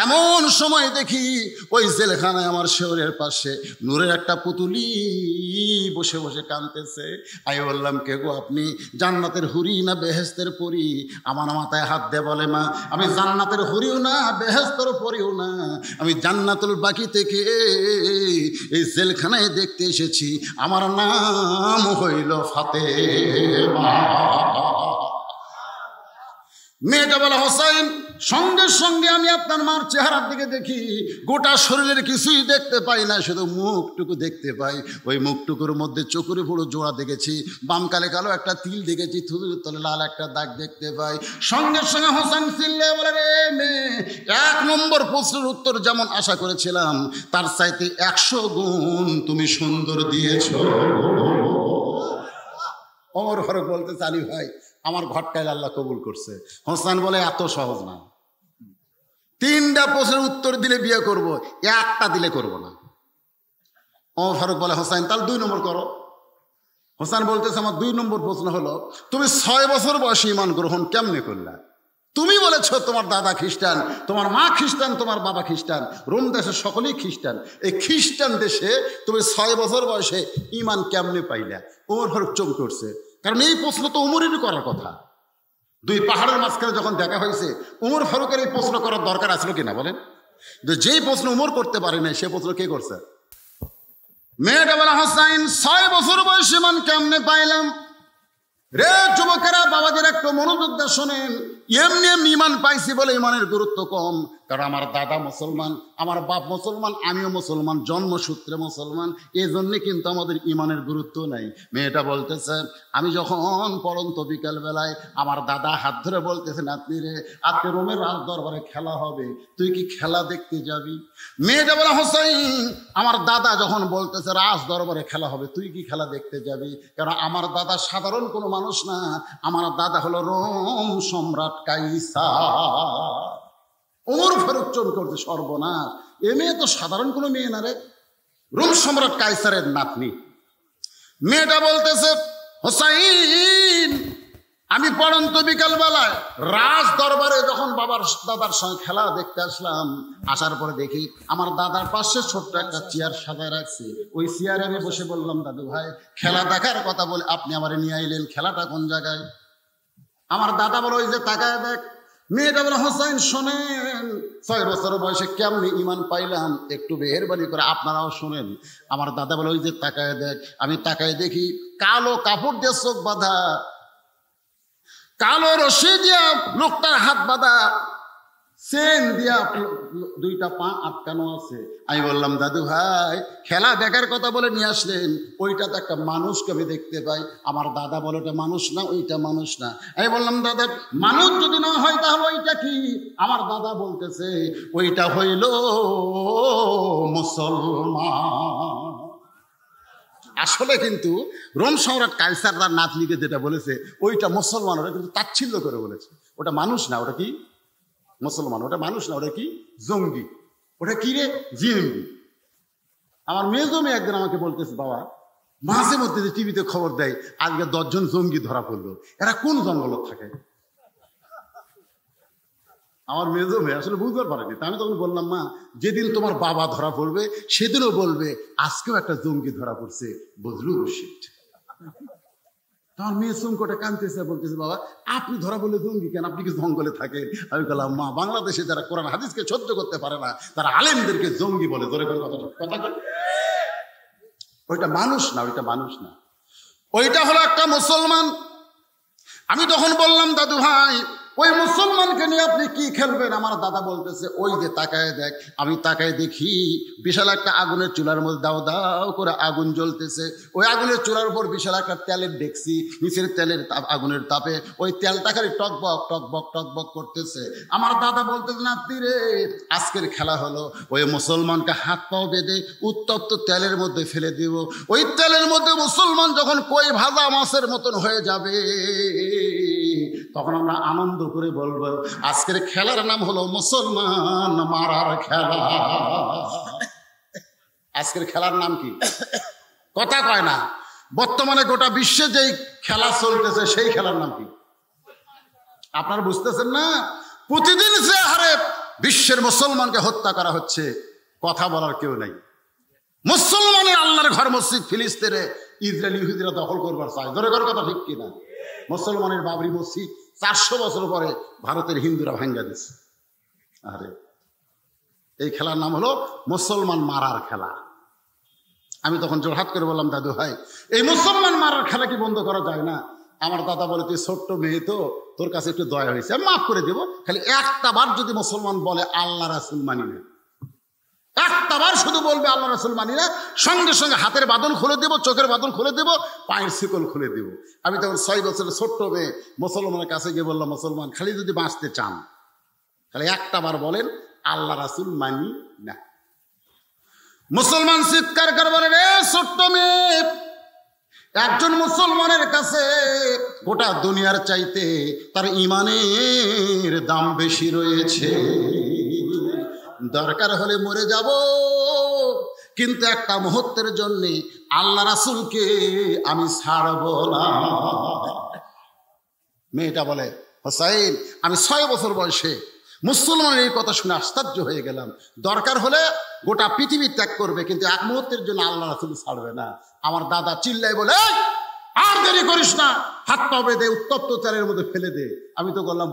এমন সময় দেখি ওই জেলখানায় আমার শহরের পাশে নূরের একটা পুতুলি বসে বসে কাঁদতেছে। আমি বললাম কে গো আপনি? জান্নাতের হুরি না বেহেশতের পরি? আমার মাথায় হাত দিয়ে বলে মা আমি জান্নাতের হুরিও না বেহেশতের পরিও না, আমি জান্নাতুল বাকি থেকে এই জেলখানায় দেখতে এসেছি, আমার নাম হইল ফাতেমা। মেয়েটা বলে হোসাইন সঙ্গে সঙ্গে আমি আপনার মার চেহারার দিকে দেখি, গোটা শরীরের কিছুই দেখতে পাই না, শুধু মুখটুকু দেখতে পাই। ওই মুখটুকুর মধ্যে চোখের বড় জোড়া দেখেছি, বাম কালে কালো একটা তিল দেখেছি, থুতুর তলে লাল একটা দাগ দেখতে পাই। সঙ্গে সঙ্গে হোসেন চিল্লে বলে রে মেয়ে, 1 নম্বর প্রশ্নের উত্তর যেমন আশা করেছিলাম তার চাইতে 100 গুণ তুমি সুন্দর দিয়েছ। ওমর ফারুক বলতে চালি ভাই আমার ঘরটায় আল্লাহ কবুল করছে। হোসেন বলে এত সহজ না, 3টা প্রশ্নের উত্তর দিলে বিয়ে করব, 1টা দিলে করব না। ওমর ফারুক বলে হোসেন তাহলে 2 নম্বর করো। হোসেন বলতেছে আমার 2 নম্বর প্রশ্ন হলো তুমি 6 বছর বয়সে ঈমান গ্রহণ কেমনে করলা? তুমি বলেছ তোমার দাদা খ্রিস্টান, তোমার মা খ্রিস্টান, তোমার বাবা খ্রিস্টান, রোম দেশের সকলেই খ্রিস্টান, এই খ্রিস্টান দেশে তুমি 6 বছর বয়সে ঈমান কেমনে পাইলা? ওমর ফারুক চমকে উঠছে, কারণ এই প্রশ্ন তো উমরেরই করার কথা। 2 পাহাড়ের মাঝখানে যখন দেখা হয়েছে, ওমর ফারুকের এই প্রশ্ন করার দরকার আসলো কিনা বলেন? যেই প্রশ্ন উমর করতে পারে না, সে প্রশ্ন কে করছে? মেয়েটা বলে হোসাইন 6 বছর বয়সী ইমান কেমনে পাইলাম? রে যুবকেরা, বাবাদের একটু মনোযোগ দিয়ে শোনেন। এমনি এমনি ইমান পাইছি বলে ইমানের গুরুত্ব কম। কারণ আমার দাদা মুসলমান, আমার বাপ মুসলমান, আমিও মুসলমান, জন্মসূত্রে মুসলমান, এই জন্যে কিন্তু আমাদের ইমানের গুরুত্ব নাই। মেয়েটা বলতেছে, আমি যখন পড়ন্ত বিকাল বেলায় আমার দাদা হাত ধরে বলতেছে, নাতনি রে, আজকে রোমের রাজ দরবারে খেলা হবে, তুই কি খেলা দেখতে যাবি? মেয়েটা বলে, হোসাইন, আমার দাদা যখন বলতেছে রাজ দরবারে খেলা হবে, তুই কি খেলা দেখতে যাবি? কারণ আমার দাদা সাধারণ কোনো মানুষ না, আমার দাদা হলো রোম সম্রাট কাইসার। ওমর ফারুক চোখ করতে, সর্বনাশ, এ মেয়ে তো সাধারণ কোনো মেয়ে না রে, রোম সম্রাট কাইসারের নাতনি। মেয়েটা বলতেছে, হোসাইন, আমি পড়ন্ত বিকাল বেলায় রাজ দরবারে যখন বাবার দাদার সঙ্গে খেলা দেখতে আসলাম, আসার পরে দেখি আমার দাদার পাশে ছোট্ট একটা চেয়ার সাজায় রাখছে। ওই চেয়ারে আমি বসে বললাম, দাদু ভাই, খেলা দেখার কথা বলে আপনি আমার নিয়ে আইলেন, খেলাটা কোন জায়গায়? আমার দাদা বলে, ওই যে তাকায় দেখ। মেয়েটা বলে, হোসাইন শোনেন, 6 বছর বয়সে কেমনি ইমান পাইলাম, একটু মেহেরবানি করে আপনারাও শোনেন। আমার দাদা বলে, ওই যে তাকায় দেখ। আমি তাকায় দেখি কালো কাপড় দিয়ে চোখ বাঁধা, কালো রশি দিয়া লোকটার হাত বাঁধা, চেন দিয়া 2টা পা আটকানো আছে। আমি বললাম, দাদু ভাই, খেলা দেখার কথা বলে নিয়ে আসলেন, ওইটা তো একটা মানুষকে আমি দেখতে পাই। আমার দাদা বলে, ওটা মানুষ না, ওইটা মানুষ না। আমি বললাম, দাদা, মানুষ যদি না হয় তাহলে ওইটা কি? আমার দাদা বলতেছে, ওইটা হইল মুসলমান। আসলে কিন্তু রোম সম্রাট কাইসার তার নাতনিকে যেটা বলেছে, ওইটা মুসলমান, ওটা কিন্তু তাচ্ছিল্য করে বলেছে। ওটা মানুষ না, ওটা কি? মুসলমান। ওটা মানুষ না, ওটা কি? জঙ্গি। ওটা কি রে? জিএমবি। আমার মেজো মেয়ে একদিন আমাকে বলতেছে, বাবা, মাঝে মধ্যে যে টিভিতে খবর দেয় আজকে 10 জন জঙ্গি ধরা পড়লো, এরা কোন জঙ্গল থাকে? আমার মেজো মেয়ে আসলে বুঝতে পারেনি। তা আমি তখন বললাম, মা, যেদিন তোমার বাবা ধরা পড়বে সেদিনও বলবে আজকেও একটা জঙ্গি ধরা পড়ছে, বুঝলু রশিদ? তোমার মেয়ে চমকটা কাঁদতেছে, বলতেছে, বাবা, আপনি ধরা বললে জঙ্গি কেন? আপনি কি জঙ্গলে থাকেন? আমি বললাম, মা, বাংলাদেশে যারা কোরআন হাদিসকে সহ্য করতে পারে না তারা আলেমদেরকে জঙ্গি বলে। ধরে কথা, ওইটা মানুষ না, ওইটা মানুষ না, ওইটা হলো একটা মুসলমান। আমি তখন বললাম, দাদু ভাই, ওই মুসলমানকে নিয়ে আপনি কি খেলবেন? আমার দাদা বলতেছে, ওই যে তাকায় দেখ। আমি তাকায় দেখি বিশাল একটা আগুনের চুলার মধ্যে দাও দাও করে আগুন জ্বলতেছে। ওই আগুনের চুলার উপর বিশাল একটা তেলের ডেকসি, নিচের তেলের আগুনের তাপে ওই তেলটা খালি টকবক টকবক টকবক করতেছে। আমার দাদা বলতেছে, নাতি রে, আজকের খেলা হলো ওই মুসলমানকে হাত পাও বেঁধে উত্তপ্ত তেলের মধ্যে ফেলে দিব। ওই তেলের মধ্যে মুসলমান যখন কই ভাজা মাছের মতন হয়ে যাবে, তখন আমরা আনন্দ করে বলবো, আজকের খেলার নাম হলো মুসলমান মারার খেলা। আজকের খেলার নাম কি? কথা কয় না। বর্তমানে গোটা বিশ্বে যেই খেলা চলতেছে সেই খেলার নাম কি? আপনারা বুঝতেছেন না? প্রতিদিন যে হারে বিশ্বের মুসলমানকে হত্যা করা হচ্ছে, কথা বলার কেউ নাই। মুসলমানের আল্লাহর ঘর মসজিদ ফিলিস্তিনে ইসরায়েল ইহুদিরা দখল করবার চায়। ধরে করার কথা ঠিক কিনা? মুসলমানের বাবরি মসজিদ 400 বছর পরে ভারতের হিন্দুরা ভাঙ্গা দিচ্ছে। আরে, এই খেলার নাম হলো মুসলমান মারার খেলা। আমি তখন জোরহাত করে বললাম, দাদু ভাই, এই মুসলমান মারার খেলা কি বন্ধ করা যায় না? আমার দাদা বলে, তুই ছোট্ট মেয়ে তো, তোর কাছে একটু দয়া হয়েছে, আমি মাফ করে দেবো। খালি একটা বার যদি মুসলমান বলে আল্লাহ রাসূল মানি না, একটা বার শুধু বলবে আল্লাহ রাসূল মানি না, সঙ্গে সঙ্গে হাতের বাঁধন খুলে দেবো, চোখের বাঁধন খুলে দেবো, পায়ের শিকল খুলে দেবো। আমি তখন 6 বছরের ছোট্ট মেয়ে মুসলমানের কাছে গিয়ে বললাম, মুসলমান, খালি যদি বাঁচতে চান খালি একটা বার বলেন আল্লাহ রাসূল মানি না। মুসলমান চিৎকার করে বলে, রে ছোট্ট মেয়ে, একজন মুসলমানের কাছে গোটা দুনিয়ার চাইতে তার ইমানের দাম বেশি রয়েছে। দরকার হলে মরে যাব, কিন্তু একটা মুহূর্তের জন্য আল্লাহ রাসূলকে আমি ছাড়ব না। মেয়েটা বলে, হোসাইন, আমি 6 বছর বয়সে মুসলমানের এই কথা শুনে আশ্চর্য হয়ে গেলাম। দরকার হলে গোটা পৃথিবী ত্যাগ করবে, কিন্তু এক মুহূর্তের জন্য আল্লাহ রাসূল ছাড়বে না। আমার দাদা চিল্লাই বলে, আর দেরি করিস না, হাত পা বেঁধে উত্তপ্ত তেলের মধ্যে ফেলে দে। আমি তো বললাম,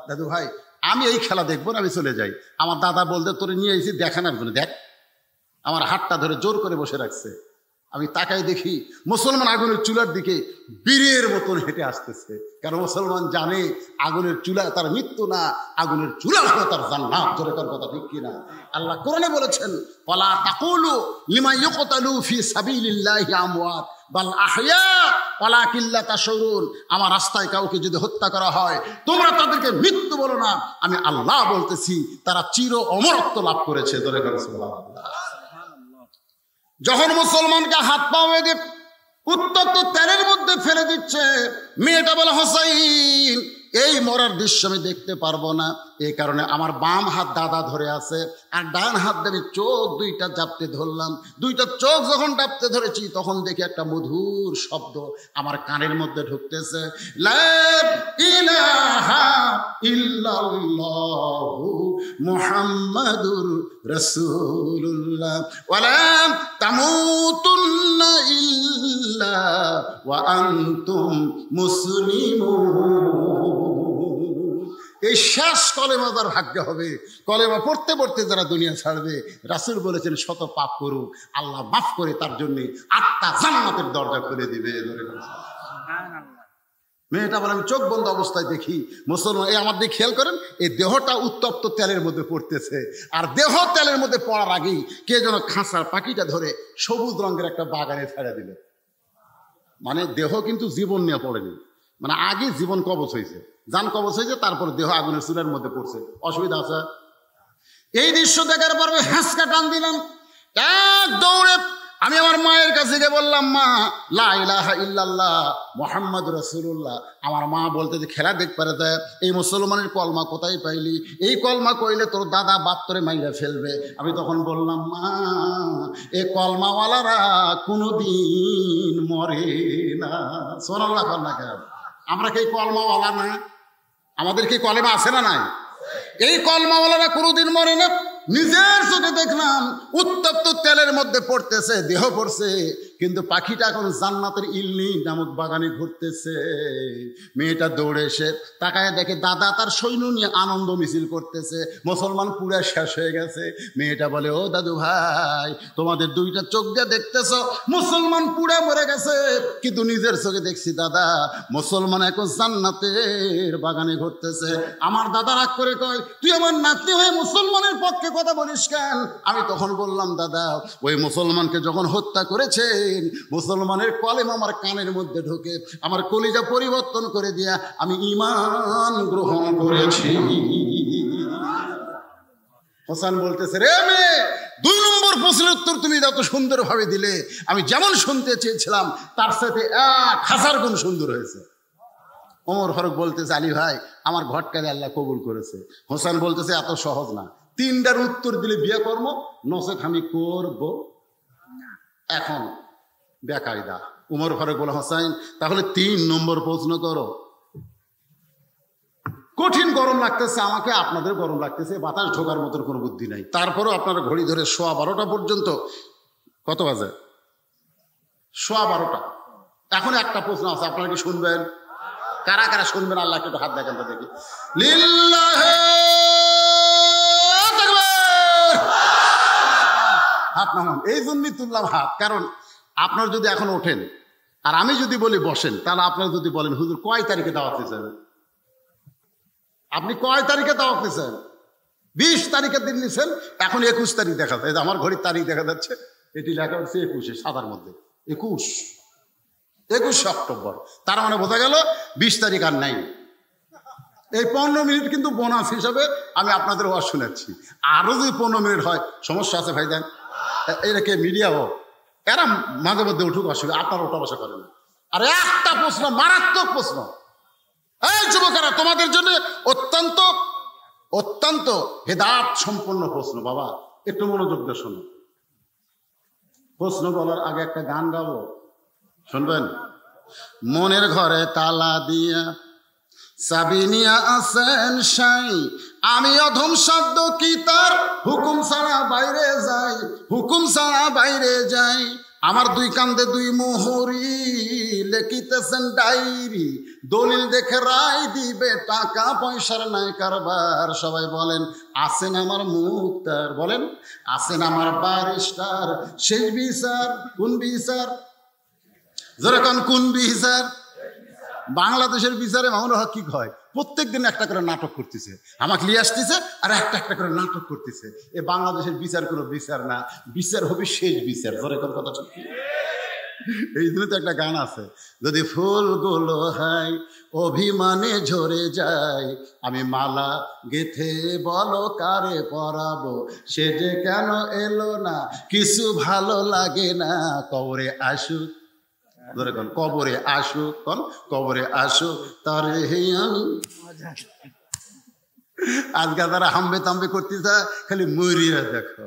দাদু ভাই, আমি এই খেলা দেখবো না, আমি চলে যাই। আমার দাদা বলতে, তোরে নিয়ে এসেছি দেখানোর জন্য, দেখ। আমার হাতটা ধরে জোর করে বসে রাখছে। আমি তাকাই দেখি মুসলমান আগুনের চুলার দিকে বীরের মতন হেঁটে আসতেছে, কারণ মুসলমান জানে আগুনের চুলা তার মৃত্যু না, আগুনের চুলা হলো তার জান্নাত। জোরে কর কথা ঠিক কিনা? আল্লাহ কোরআনে বলেছেন, ওয়ালা তাকুলু লিমা ইউকতালু ফি সাবিলিল্লাহি আমওয়াত বাল আহইয়া ওয়ালাকিন লা তাশউরুন। আমার রাস্তায় কাউকে যদি হত্যা করা হয় তোমরা তাদেরকে মৃত্যু বলো না, আমি আল্লাহ বলতেছি তারা চির অমরত্ব লাভ করেছে। জোরে কর সুবহানাল্লাহ। যখন মুসলমানকে হাত পা বেঁধে উত্তপ্ত তেলের মধ্যে ফেলে দিচ্ছে, মেয়েটা বলে, হোসাইন এই মরার দৃশ্য আমি দেখতে পারবো না, এই কারণে আমার বাম হাত দাদা ধরে আছে, আর ডান হাত দিয়ে চোখ দুইটা চাপতে ধরলাম। দুইটা চোখ যখন চাপতে ধরেছি তখন দেখি একটা মধুর শব্দ আমার কানের মধ্যে ঢুকতেছে, লা ইলাহা ইল্লাল্লাহু মুহাম্মাদুর রাসূলুল্লাহ ওয়ালা তামুতুন্না ইল্লা ওয়া আনতুম মুসলিমুন। এই শেষ কলেমা যার ভাগ্য হবে, কলেমা পড়তে পড়তে যারা দুনিয়া ছাড়বে, রাসূল বলেছেন শত পাপ করুক আল্লাহ মাফ করে তার জন্য 8টা জান্নাতের দরজা খুলে দিবে। মেয়েটা বলে, আমি চোখ বন্ধ অবস্থায় দেখি মুসলমান, এই আমার দিকে খেয়াল করেন, এই দেহটা উত্তপ্ত তেলের মধ্যে পড়তেছে, আর দেহ তেলের মধ্যে পড়ার আগেই কে যেন খাঁচার পাখিটা ধরে সবুজ রঙের একটা বাগানে ছেড়ে দিল। মানে দেহ কিন্তু জীবন নিয়ে পড়েনি, মানে আগে জীবন কবচ হয়েছে, জান কবচ হয়েছে, তারপর দেহ আগুনের চুলার মধ্যে পড়ছে। অসুবিধা আছে? এই দৃশ্য দেখার পর হ্যাঁচকা টান দিলাম, এক দৌড়ে আমি আমার মায়ের কাছে গিয়ে বললাম, মা লা ইলাহা ইল্লাল্লাহ মুহাম্মাদুর রাসূলুল্লাহ। আমার মা বলতে যে খেলা দেখ পারে দেয়, এই মুসলমানের কলমা কোথায় পাইলি? এই কলমা কইলে তোর দাদা বাপ তোরে মাইরা ফেলবে। আমি তখন বললাম, মা এই কলমাওয়ালারা কোনোদিন মরে না। সুবহানাল্লাহ কর না কেন? আমরা কি কলমাওয়ালা না? আমাদের কি কলেমা আছে না নাই? এই কলমাওয়ালারা কোনোদিন মরে না। নিজের চোখে দেখলাম উত্তপ্ত তেলের মধ্যে পড়তেছে, দেহ পড়ছে, কিন্তু পাখিটা এখন জান্নাতের ইল্লি নামক বাগানে ঘুরতেছে। মেয়েটা দৌড়ে এসে তাকায় দেখে দাদা তার সৈন্য নিয়ে আনন্দ মিছিল করতেছে, মুসলমান পুরা শেষ হয়ে গেছে। মেয়েটা বলে, ও দাদু ভাই, তোমাদের দুইটা চোখ দিয়ে দেখতেছ মুসলমান পুরা মরে গেছে, কিন্তু নিজের চোখে দেখছি দাদা মুসলমান এখন জান্নাতের বাগানে ঘুরতেছে। আমার দাদা রাগ করে কয়, তুই আমার নাতি হয়ে মুসলমানের পক্ষে কথা বলিস কেন? আমি তখন বললাম, দাদা ওই মুসলমানকে যখন হত্যা করেছেন, মুসলমানের কলেমা আমার কানের মধ্যে ঢোকে, আমার কলিজা পরিবর্তন করে দিয়া আমি ঈমান গ্রহণ করেছি। হোসেন বলতেছে, রে মেয়ে, 2 নম্বর প্রশ্নের উত্তর তুমি যত সুন্দরভাবে দিলে, আমি যেমন শুনতে চেয়েছিলাম তার সাথে 1000 গুণ সুন্দর হয়েছে। ওমর ফারুক বলতেছে, আলী ভাই আমার ঘটকারে আল্লাহ কবুল করেছে। হোসেন বলতেছে, এত সহজ না, 3টার উত্তর দিলে বিয়ে করবো, নচেত আমি করব এখন বেকায়দা। উমর ফারুক বলে, হোসেন তাহলে 3 নম্বর প্রশ্ন করো। কঠিন গরম লাগতেছে আমাকে, আপনাদের গরম লাগতেছে, বাতাস ঢোকার মতো কোনো বুদ্ধি নাই। তারপরও আপনারা ঘড়ি ধরে 12:15 পর্যন্ত, কত বাজে? 12:15। এখন একটা প্রশ্ন আছে, আপনারা কি শুনবেন? কারা কারা শুনবেন আল্লাহ একটু হাত দেখেন তো দেখি। লিল্লাহি তাকবীর। হাত নামান, এই জন্যই তুললাম হাত, কারণ আপনার যদি এখন ওঠেন আর আমি যদি বলি বসেন, তাহলে আপনারা যদি বলেন হুজুর কয় তারিখে দাওয়াত দিয়েছেন? আপনি কয় তারিখে দাওয়াত দিয়েছেন? 20 তারিখের দিন নিছেন, এখন 21 তারিখ দেখা যায়। আমার ঘড়ির তারিখ দেখা যাচ্ছে, এটি লেখা হচ্ছে 21, সাদার মধ্যে 21 অক্টোবর। তার মানে বোঝা গেল 20 তারিখ আর নাই। এই 15 মিনিট কিন্তু বোনাস হিসাবে আমি আপনাদের ওয়াজ শোনাচ্ছি। আরো যদি 15 মিনিট হয় সমস্যা আছে ভাইজান? এটাকে মিডিয়া হোক, এরা মাঝে মধ্যে উঠুক, অসুবিধা, আপনারা ওঠা বসা করেন। আর একটা প্রশ্ন, মারাত্মক প্রশ্ন, এই যুবকেরা তোমাদের জন্য অত্যন্ত অত্যন্ত হেদায়েত সম্পন্ন প্রশ্ন। বাবা একটু মনোযোগ দিয়ে শোনো। প্রশ্ন বলার আগে একটা গান গাবো, শুনবেন? মনের ঘরে তালা দিয়া চাবি নিয়া আসেন সাই, আমি অধম শব্দ কি তার হুকুম ছাড়া বাইরে যাই, হুকুম ছাড়া বাইরে যাই। আমার দুই কান্দে দুই মোহরি, লেখিতেছেন ডায়েরি, দলিল দেখে রায় দিবে, টাকা পয়সার নাই কারবার। সবাই বলেন আছেন আমার মুক্তার, বলেন আছেন আমার ব্যারিস্টার। শেষ বিচার কোন বিচার? যেরকম কোন বিচার? বাংলাদেশের বিচারে মামুনুল হক কি হয়, প্রত্যেক দিন একটা করে নাটক করতেছে, আমাকে নিয়ে আসতেছে আর একটা একটা করে নাটক করতেছে। এ বাংলাদেশের বিচার কোনো বিচার না, বিচার হবে শেষ বিচার। যেরকম কথা ঠিক। এই জন্য তো একটা গান আছে, যদি ফুলগুলো হয় অভিমানে ঝরে যায়, আমি মালা গেথে বলো কারে পরাবো, সে যে কেন এলো না, কিছু ভালো লাগে না, কবরে আসুক, কবরে আসুক, কবরে আসুক তারে আমি। আজকে তারা হাম্বে তাম্বে করতেছে, খালি মরিয়া দেখো।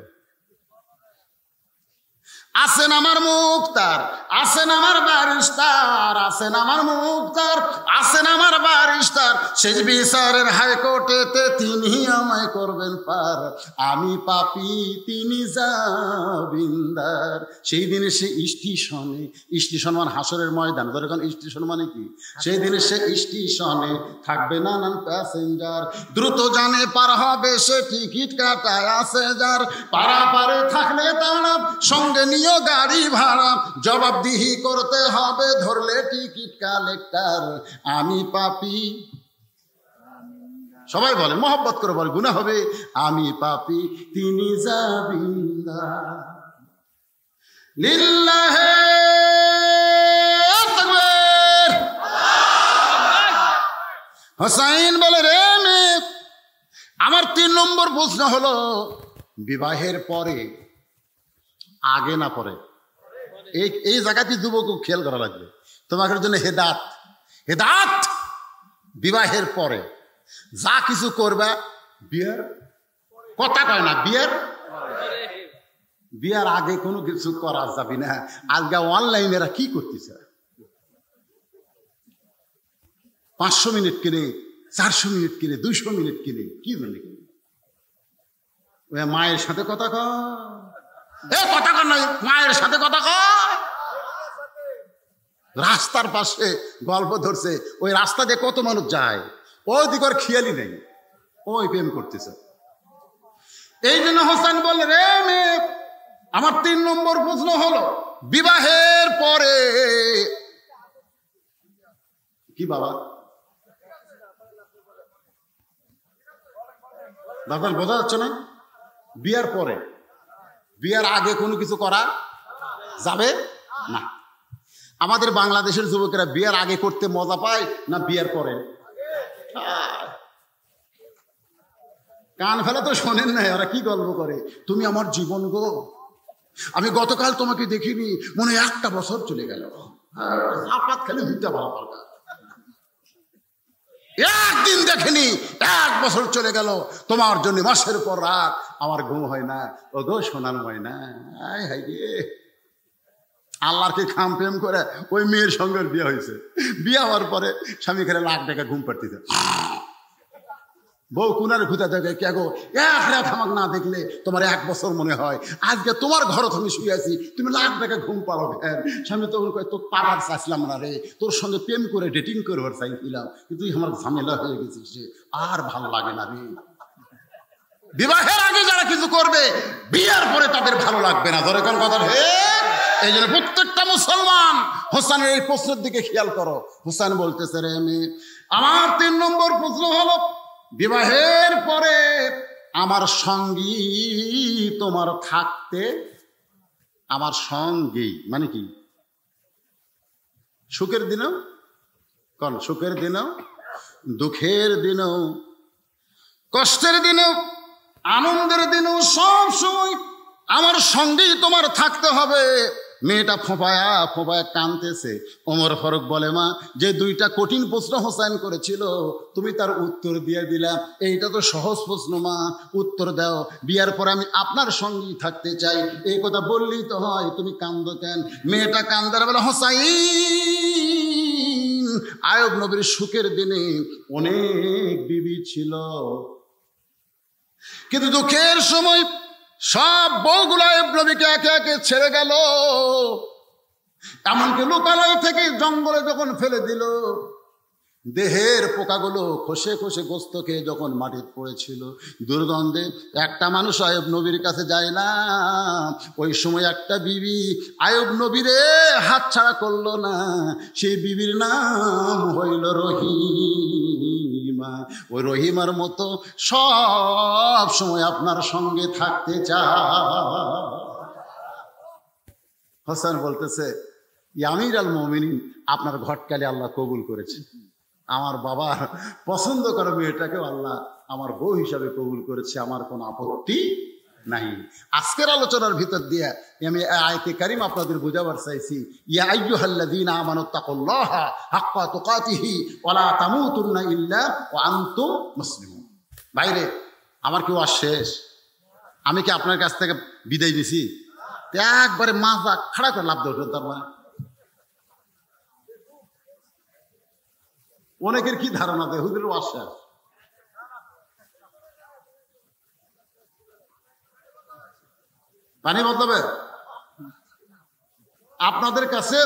আছেন আমার মুক্তার, আছেন আমার ব্যারিস্টার, আছেন আমার মুক্তার, আছেন আমার ব্যারিস্টার। শেষ বিচারের হাইকোর্টেতে তিনি আমায় করবেন পার, আমি পাপী তিনি জামিনদার। সেই দিনে সে স্টেশনে, স্টেশন মানে হাসরের ময়দান, ধরেন স্টেশন মানে কি, সেই দিনে সে স্টেশনে থাকবে নানান প্যাসেঞ্জার, দ্রুত জানে পার হবে সে, টিকিট কাটায় আছে যার, পারাপারে থাকলে তারা সঙ্গে নিয়ে গাড়ি ভাড়া, জবাবদিহি করতে হবে ধরলে টিকিট কালেক্টর, আমি পাপী। সবাই বলে মহব্বত করে বলে, গুনাহ হবে, আমি পাপী তিনি জামিনদার। লিল্লাহে তাকবীর। হোসাইন বলে রে মেয়ে, আমার 3 নম্বর প্রশ্ন হলো, বিবাহের পরে আগে না পরে? এই জায়গাতে যুবক খেয়াল করা লাগবে, তোমাদের জন্য হেদাত। হেদাত বিবাহের পরে যা কিছু করবা, বিয়ের কথা কয় না, বিয়ের আগে কোনো কিছু করা যাবে না। আজকে অনলাইনেরা কি করতেছে, 500 মিনিট কিনে, 400 মিনিট কিনে, 200 মিনিট কিনে, কি জানি মায়ের সাথে কথা কয়, কথা কর নয়, মায়ের সাথে কথা কয়। রাস্তার পাশে গল্প ধরছে, ওই রাস্তা দিয়ে কত মানুষ যায়, ওই দিকে খেয়ালই নেই, ওই প্রেম করতেছে। এই জন্য হোসেন বলে রে মেয়ে, আমার 3 নম্বর প্রশ্ন হলো, বিবাহের পরে কি বাবা দাদা বোঝা যাচ্ছে না? বিয়ার পরে, বিয়ার আগে কোনো কিছু করা যাবে না। আমাদের বাংলাদেশের যুবকেরা বিয়ার আগে করতে মজা পায় না বিয়ার পরে? কান ফেলা তো শোনেন না, ওরা কি গল্প করে, তুমি আমার জীবন গো, আমি গতকাল তোমাকে দেখিনি, মনে 1টা বছর চলে গেল, আপাত খালি দিতে ভালো পারবে, একদিন দেখেনি 1 বছর চলে গেল, তোমার জন্য মাসের পর রাত আমার ঘুম হয় না, ও গো সোনার হয় না। হাই রে, আল্লাহর কি খাম প্রেম করে ওই মেয়ের সঙ্গে বিয়ে হয়েছে, বিয়ে হওয়ার পরে স্বামী খেলে লাখ টাকা ঘুম পাড়তেছে, বউ কুনারে খুঁজে দেখে, কে গো 1 রাত আমাকে না দেখলে তোমার 1 বছর মনে হয়, আজকে তোমার ঘরে আমি শুয়ে আছি, তুমি লাখ টাকা ঘুম পাড়ো কেন? স্বামী তখন কয়, তোর পাড়ার চাইছিলাম না রে, তোর সঙ্গে প্রেম করে ডেটিং করে ওর চাইছিলাম, কিন্তু তুই আমার ঝামেলা হয়ে গেছিস রে, আর ভালো লাগে না রে। বিবাহের আগে যারা কিছু করবে, বিয়ের পরে তাদের ভালো লাগবে না। ধরে কোন কথা? এই জন্য প্রত্যেকটা মুসলমান হোসেনের এই প্রশ্নের দিকে খেয়াল করো। হোসেন বলতেছে রে মেয়ে, আমার 3 নম্বর প্রশ্ন হলো, বিবাহের পরে আমার সঙ্গী তোমার থাকতে, আমার সঙ্গী মানে কি? সুখের দিনেও, কোন সুখের দিনেও, দুঃখের দিনেও, কষ্টের দিনেও, আনন্দের দিনেও, সব সময় আমার সঙ্গেই তোমার থাকতে হবে। মেয়েটা ফোঁপায়া ফোঁপায়া কাঁদতেছে। ওমর ফারুক বলে, মা, যে 2টা কঠিন প্রশ্ন হোসেন করেছিল তুমি তার উত্তর দিয়ে দিলা, এইটা তো সহজ প্রশ্ন মা, উত্তর দাও। বিয়ার পর আমি আপনার সঙ্গেই থাকতে চাই, এই কথা বললেই তো হয়, তুমি কান্দো কেন? মেয়েটা কান্দার বলে, হোসাইন, আয়ব নবীর সুখের দিনে অনেক বিবি ছিল, কিন্তু দুঃখের সময় সব বউগুলো আইয়ুব নবীকে একে একে ছেড়ে গেল। এমনকি লোকালয় থেকে জঙ্গলে যখন ফেলে দিল, দেহের পোকাগুলো খসে খসে গোস্ত খেয়ে যখন মাটিতে পড়েছিল দুর্গন্ধে, একটা মানুষ আইয়ুব নবীর কাছে যায় না। ওই সময় একটা বিবি আইয়ুব নবীরে হাত ছাড়া করলো না। সেই বিবির নাম হইল রহিমা। ওই রহিমার মতো সব সময় আপনার সঙ্গে থাকতে চায়। হোসেন বলতেছে, আমির আল মুমিনিন, আপনার ঘটকালি আল্লাহ কবুল করেছে। আমার বাবার পছন্দ করা মেয়েটাকেও আল্লাহ আমার বউ হিসাবে কবুল করেছে, আমার কোনো আপত্তি নাই। আজকের আলোচনার ভিতর দিয়ে আমি আয়াতে কারিম আপনাদের বোঝাবার চাইছি, ইয়া আইয়ুহাল্লাযীনা আমানুত্তাকুল্লাহা হাক্কা তুকাতিহি ওয়া লা তামুতুন্না ইল্লা ওয়া আনতুম মুসলিমুন। বাইরে আমার কি ওয়াজ শেষ? আমি কি আপনার কাছ থেকে বিদায় নিছি? একবারে মাজা খাড়া করে লাভ দেওয়া, তার মানে অনেকের কি ধারণা দেয় হুজুরের ওয়াজ শেষ। পানি বদলাবে আপনাদের কাছে।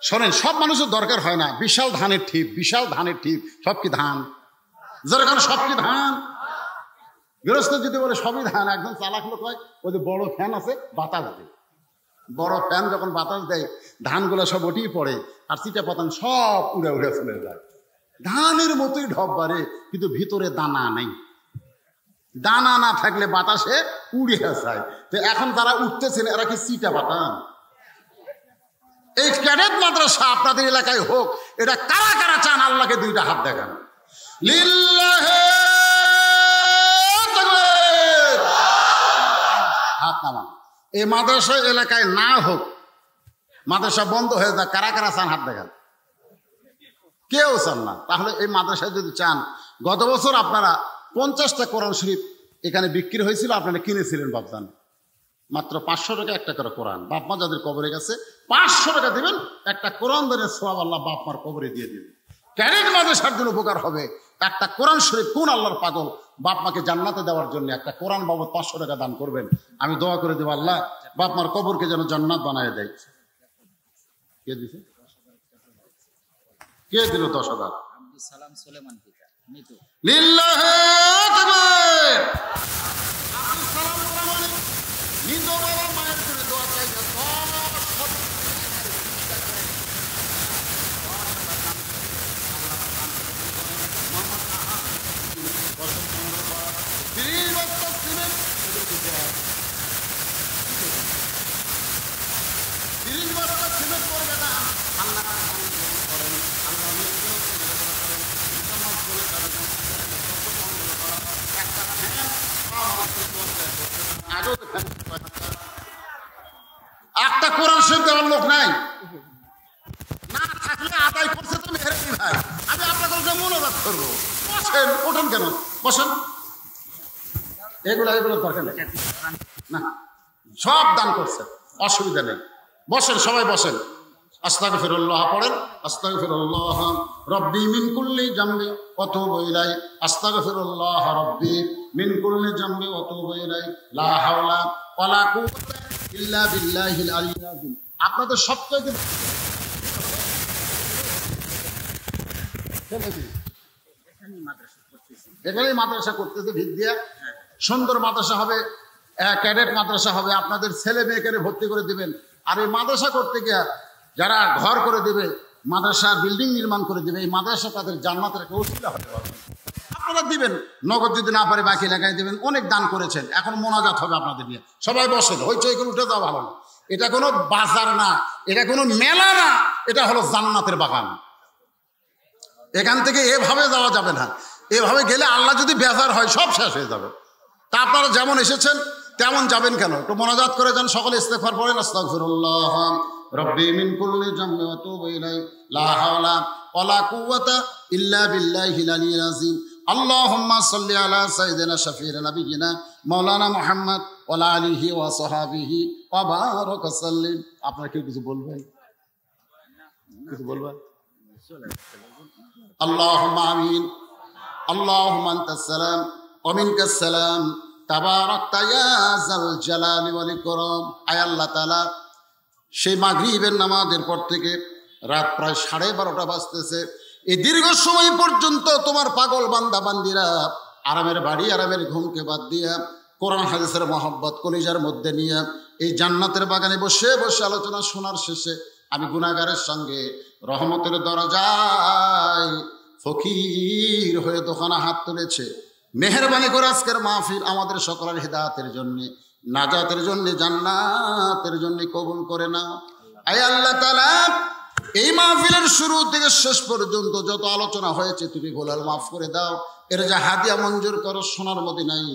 শোনেন, সব মানুষের দরকার হয় না। বিশাল ধানের ঠিপ, বিশাল ধানের ঠিপ, সব কি ধান? যার কারণে সব কি ধান? গৃহস্থ যদি বলে সবই ধান, একদম চালাক লোক হয়, ওই যে বড় ফ্যান আছে বাতাস দেয়, বড় ফ্যান যখন বাতাস দেয় ধানগুলো সব ওটিয়ে পড়ে, আর চিটা পাতান সব উড়ে উড়ে চলে যায়। ধানের মতোই ঢপ বাড়ে, কিন্তু ভিতরে দানা নেই। দানা না থাকলে বাতাসে উড়ে যায়। তো এখন যারা উঠতেছেন এরা কি চিটা পাতান? এই ক্যাডেট মাদ্রাসা আপনাদের এলাকায় হোক, এটা কারা কারা চান? আল্লাহকে দুইটা হাত দেখান। লিল্লাহে তাকবীর, হাত নামান। এই মাদ্রাসা এলাকায় না হোক, মাদ্রাসা বন্ধ হয়ে যায়, কারা কারা চান? হাত দেখান। কেউ চান না। তাহলে এই মাদ্রাসায় যদি চান, গত বছর আপনারা 50টা কোরআন শরীফ এখানে বিক্রি হয়েছিল, আপনারা কিনেছিলেন বাপদান, মাত্র 500 টাকা একটা করে কোরআন। বাপমা যাদের কবরে গেছে 500 টাকা দিবেন, একটা কোরআন দানের সওয়াব আল্লাহ বাপমার কবরে দিয়ে দিবেন। ক্যাডেট মাদ্রাসার জন্য উপকার হবে। একটা কোরআন শরীফ, কোন আল্লাহর পাগল বাপমাকে জান্নাতে দেওয়ার জন্য একটা কোরআন বাবদ 500 টাকা দান করবেন। আমি দোয়া করে দেব আল্লাহ বাপমার কবরকে যেন জান্নাত বানায় দেয়। কে দিছে? কে দিল 10,000? আব্দুল সালাম সুলেমান পিতা নিতু। লিল্লাহি তাকবীর। আব্দুল সালাম সুলেমান নিতু বাবা মায়ের জন্য দোয়া চাই। একটা কোরআন শরীফ দেওয়ার লোক নাই, না থাকলে আদায় করছে তো মেহেরবানি ভাই। আমি আপনাকে মনোবাদ করবো। বসেন, ওঠেন কেন? বসেন। এগুলো দরকার নেই না, সব দান করছে, অসুবিধা নেই। বসেন, সবাই বসেন। আস্তাগফিরুল্লাহ পড়েন। আস্তাগফিরুল্লাহ রব্বি মিন কুল্লি জামবি ওয়া তুবু ইলাইহি। আস্তাগফিরুল্লাহ রব্বি মিন কুল্লি জামবি ওয়া তুবু ইলাইহি। লা হাওলা ওয়া লা কুওয়াতা ইল্লা বিল্লাহিল আলিয়্যিল আযীম। আপনাদের সবচেয়ে এখানেই মাদ্রাসা করতেছে, ভিত দিয়া সুন্দর মাদ্রাসা হবে, ক্যাডেট মাদ্রাসা হবে। আপনাদের ছেলে মেয়েকে ভর্তি করে দিবেন। আর এই মাদ্রাসা করতে গিয়া যারা ঘর করে দেবে, মাদ্রাসা বিল্ডিং নির্মাণ করে দেবে, এই মাদ্রাসা তাদের জান্নাতের একটা ওসিলা হতে পারবে। আপনারা দিবেন, নগদ যদি না পারে বাকি এলাকায় দিবেন। অনেক দান করেছেন, এখন মোনাজাত হবে আপনাদের নিয়ে। সবাই বসেন, হইচই করে উঠে যাওয়া ভালো না। এটা কোনো বাজার না, এটা কোনো মেলা না, এটা হলো জান্নাতের বাগান। এখান থেকে এভাবে যাওয়া যাবে না। এভাবে গেলে আল্লাহ যদি বেজার হয় সব শেষ হয়ে যাবে। তা আপনারা যেমন এসেছেন তেমন যাবেন কেন? একটু মোনাজাত করে যান। সকলে ইস্তেগফার পড়েন। আস্তাগফিরুল্লাহ রব্বি মিন কুল্লি জামবি ওয়া তুবু ইলাইহি। লা হাওলা ওয়া লা কুওয়াতা ইল্লা বিল্লাহিল আলিয়্যিল আযীম। আল্লাহুম্মা সাল্লি আলা সাইয়্যিদিনা শাফিঈনা নাবিয়িনা মাওলানা মুহাম্মদ ওয়া আলা আলিহি ওয়া সাহবিহি ওয়া বারাক সাল্লিম। আপনারা কেউ কিছু বলবেন? কিছু বলবেন? আল্লাহুম্মা আমিন। আল্লাহুম্মা আনতাস সালাম ওয়া মিনকাস সালাম। তাবারাকতা ইয়া যাল জালালি ওয়াল ইকরাম। আয় আল্লাহ তাআলা, সেই মাগরিবের নামাজের পর থেকে রাত প্রায় 12:30 বাজতেছে, এই দীর্ঘ সময় পর্যন্ত তোমার পাগল বান্দা বান্দিরা আরামের বাড়ি আরামের ঘুমকে বাদ দিয়া কোরআন হাদিসের মহব্বত কলিজার মধ্যে নিয়ে এই জান্নাতের বাগানে বসে বসে আলোচনা শোনার শেষে আমি গুনাহগারের সঙ্গে রহমতের দরজায় ফকির হয়ে দোকানে হাত তুলেছে। মেহেরবানি করে আজকের মাহফিল আমাদের সকলের হিদায়াতের জন্য, নাজাতের জন্য, জান্নাতের জন্য কবুল করে নাও। আয় আল্লাহ তাআলা, এই মাহফিলের শুরু থেকে শেষ পর্যন্ত যত আলোচনা হয়েছে তুমি গোলাল মাফ করে দাও। এর যা হাদিয়া মঞ্জুর করো, সোনার মদিনায়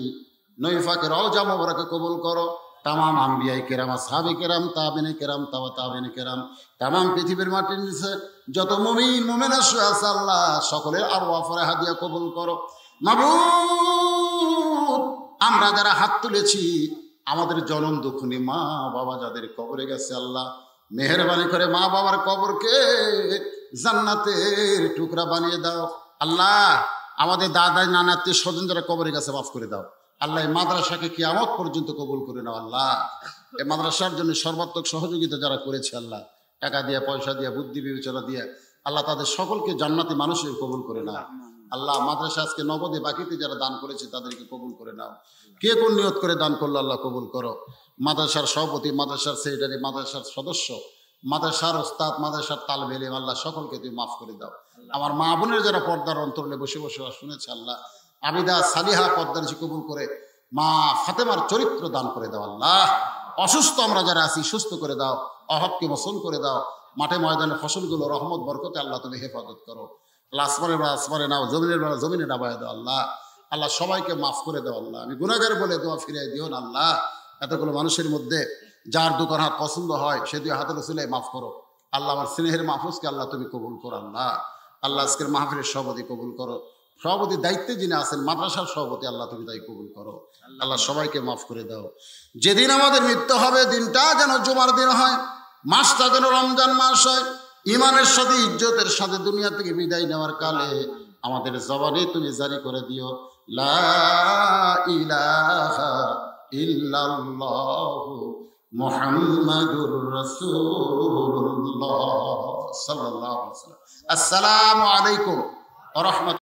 নৈফাকে রওজা মোবারকে কবুল করো। তামাম আম্বিয়াই কেরাম, আসহাবে কেরাম, তাবিনে কেরাম, তাবিনে কেরাম, তামাম পৃথিবীর মাটির নিচে যত মুমিন মুমিনা শুয়ে আছে আল্লাহ সকলের আরওয়াহ ফরে হাদিয়া কবুল করো। মাবুদ, আমরা যারা হাত তুলেছি আমাদের জনম দুঃখনী মা বাবা যাদের কবরে গেছে আল্লাহ মেহেরবানি করে মা বাবার কবরকে জান্নাতের টুকরা বানিয়ে দাও। আল্লাহ আমাদের দাদা নানা আত্মীয় স্বজন যারা কবরে গেছে মাফ করে দাও। আল্লাহ এই মাদ্রাসাকে কিয়ামত পর্যন্ত কবুল করে নাও। আল্লাহ এই মাদ্রাসার জন্য সর্বাত্মক সহযোগিতা যারা করেছে আল্লাহ, টাকা দিয়া, পয়সা দিয়া, বুদ্ধি বিবেচনা দিয়া, আল্লাহ তাদের সকলকে জান্নাতি মানুষের কবুল করে নাও। আল্লাহ মাদ্রাসা আজকে নগদে বাকিতে যারা দান করেছে তাদেরকে কবুল করে নাও। কে কোন নিয়ত করে দান করলো আল্লাহ কবুল করো। মাদ্রাসার সভাপতি, মাদ্রাসার সেক্রেটারি, মাদ্রাসার সদস্য, মাদ্রাসার ওস্তাদ, মাদ্রাসার তালবে ইলম, আল্লাহ সকলকে তুমি মাফ করে দাও। আমার মা বোনের যারা পর্দার অন্তরে বসে বসে শুনেছে আল্লাহ, আবিদা সালিহা পর্দানিশি কবুল করে মা ফাতেমার চরিত্র দান করে দাও। আল্লাহ অসুস্থ আমরা যারা আছি সুস্থ করে দাও, অহবকে মোচন করে দাও। মাঠে ময়দানে ফসলগুলো রহমত বরকতে আল্লাহ তুমি হেফাজত করো। আল্লাহ আসমানের বেলা আসমানে নাও, জমিনের বেলা জমিনে ডাবায় দাও। আল্লাহ আল্লাহ সবাইকে মাফ করে দাও। আল্লাহ আমি গুনাহগার বলে দোয়া ফিরিয়ে দিও না। আল্লাহ এতগুলো মানুষের মধ্যে যার দোকান হাত পছন্দ হয় সে দুই হাতের উসিলে মাফ করো। আল্লাহ আমার স্নেহের মাহফুজকে আল্লাহ তুমি কবুল করো। আল্লাহ আল্লাহ আজকের মাহফিলের সভাপতি কবুল করো। সভাপতির দায়িত্বে যিনি আছেন মাদ্রাসার সভাপতি আল্লাহ তুমি তাই কবুল করো। আল্লাহ সবাইকে মাফ করে দাও। যেদিন আমাদের মৃত্যু হবে দিনটা যেন জুমার দিন হয়, মাসটা যেন রমজান মাস হয়। ইমানের সাথে ইজ্জতের সাথে দুনিয়া থেকে বিদায় নেওয়ার কালে আমাদের জবানে তুমি জারি করে দিও লা ইলাহা ইল্লাল্লাহু মুহাম্মাদুর রাসূলুল্লাহ সাল্লাল্লাহু আলাইহি ওয়াসাল্লাম। আসসালামু আলাইকুম ওয়া রাহমাতুল্লাহ।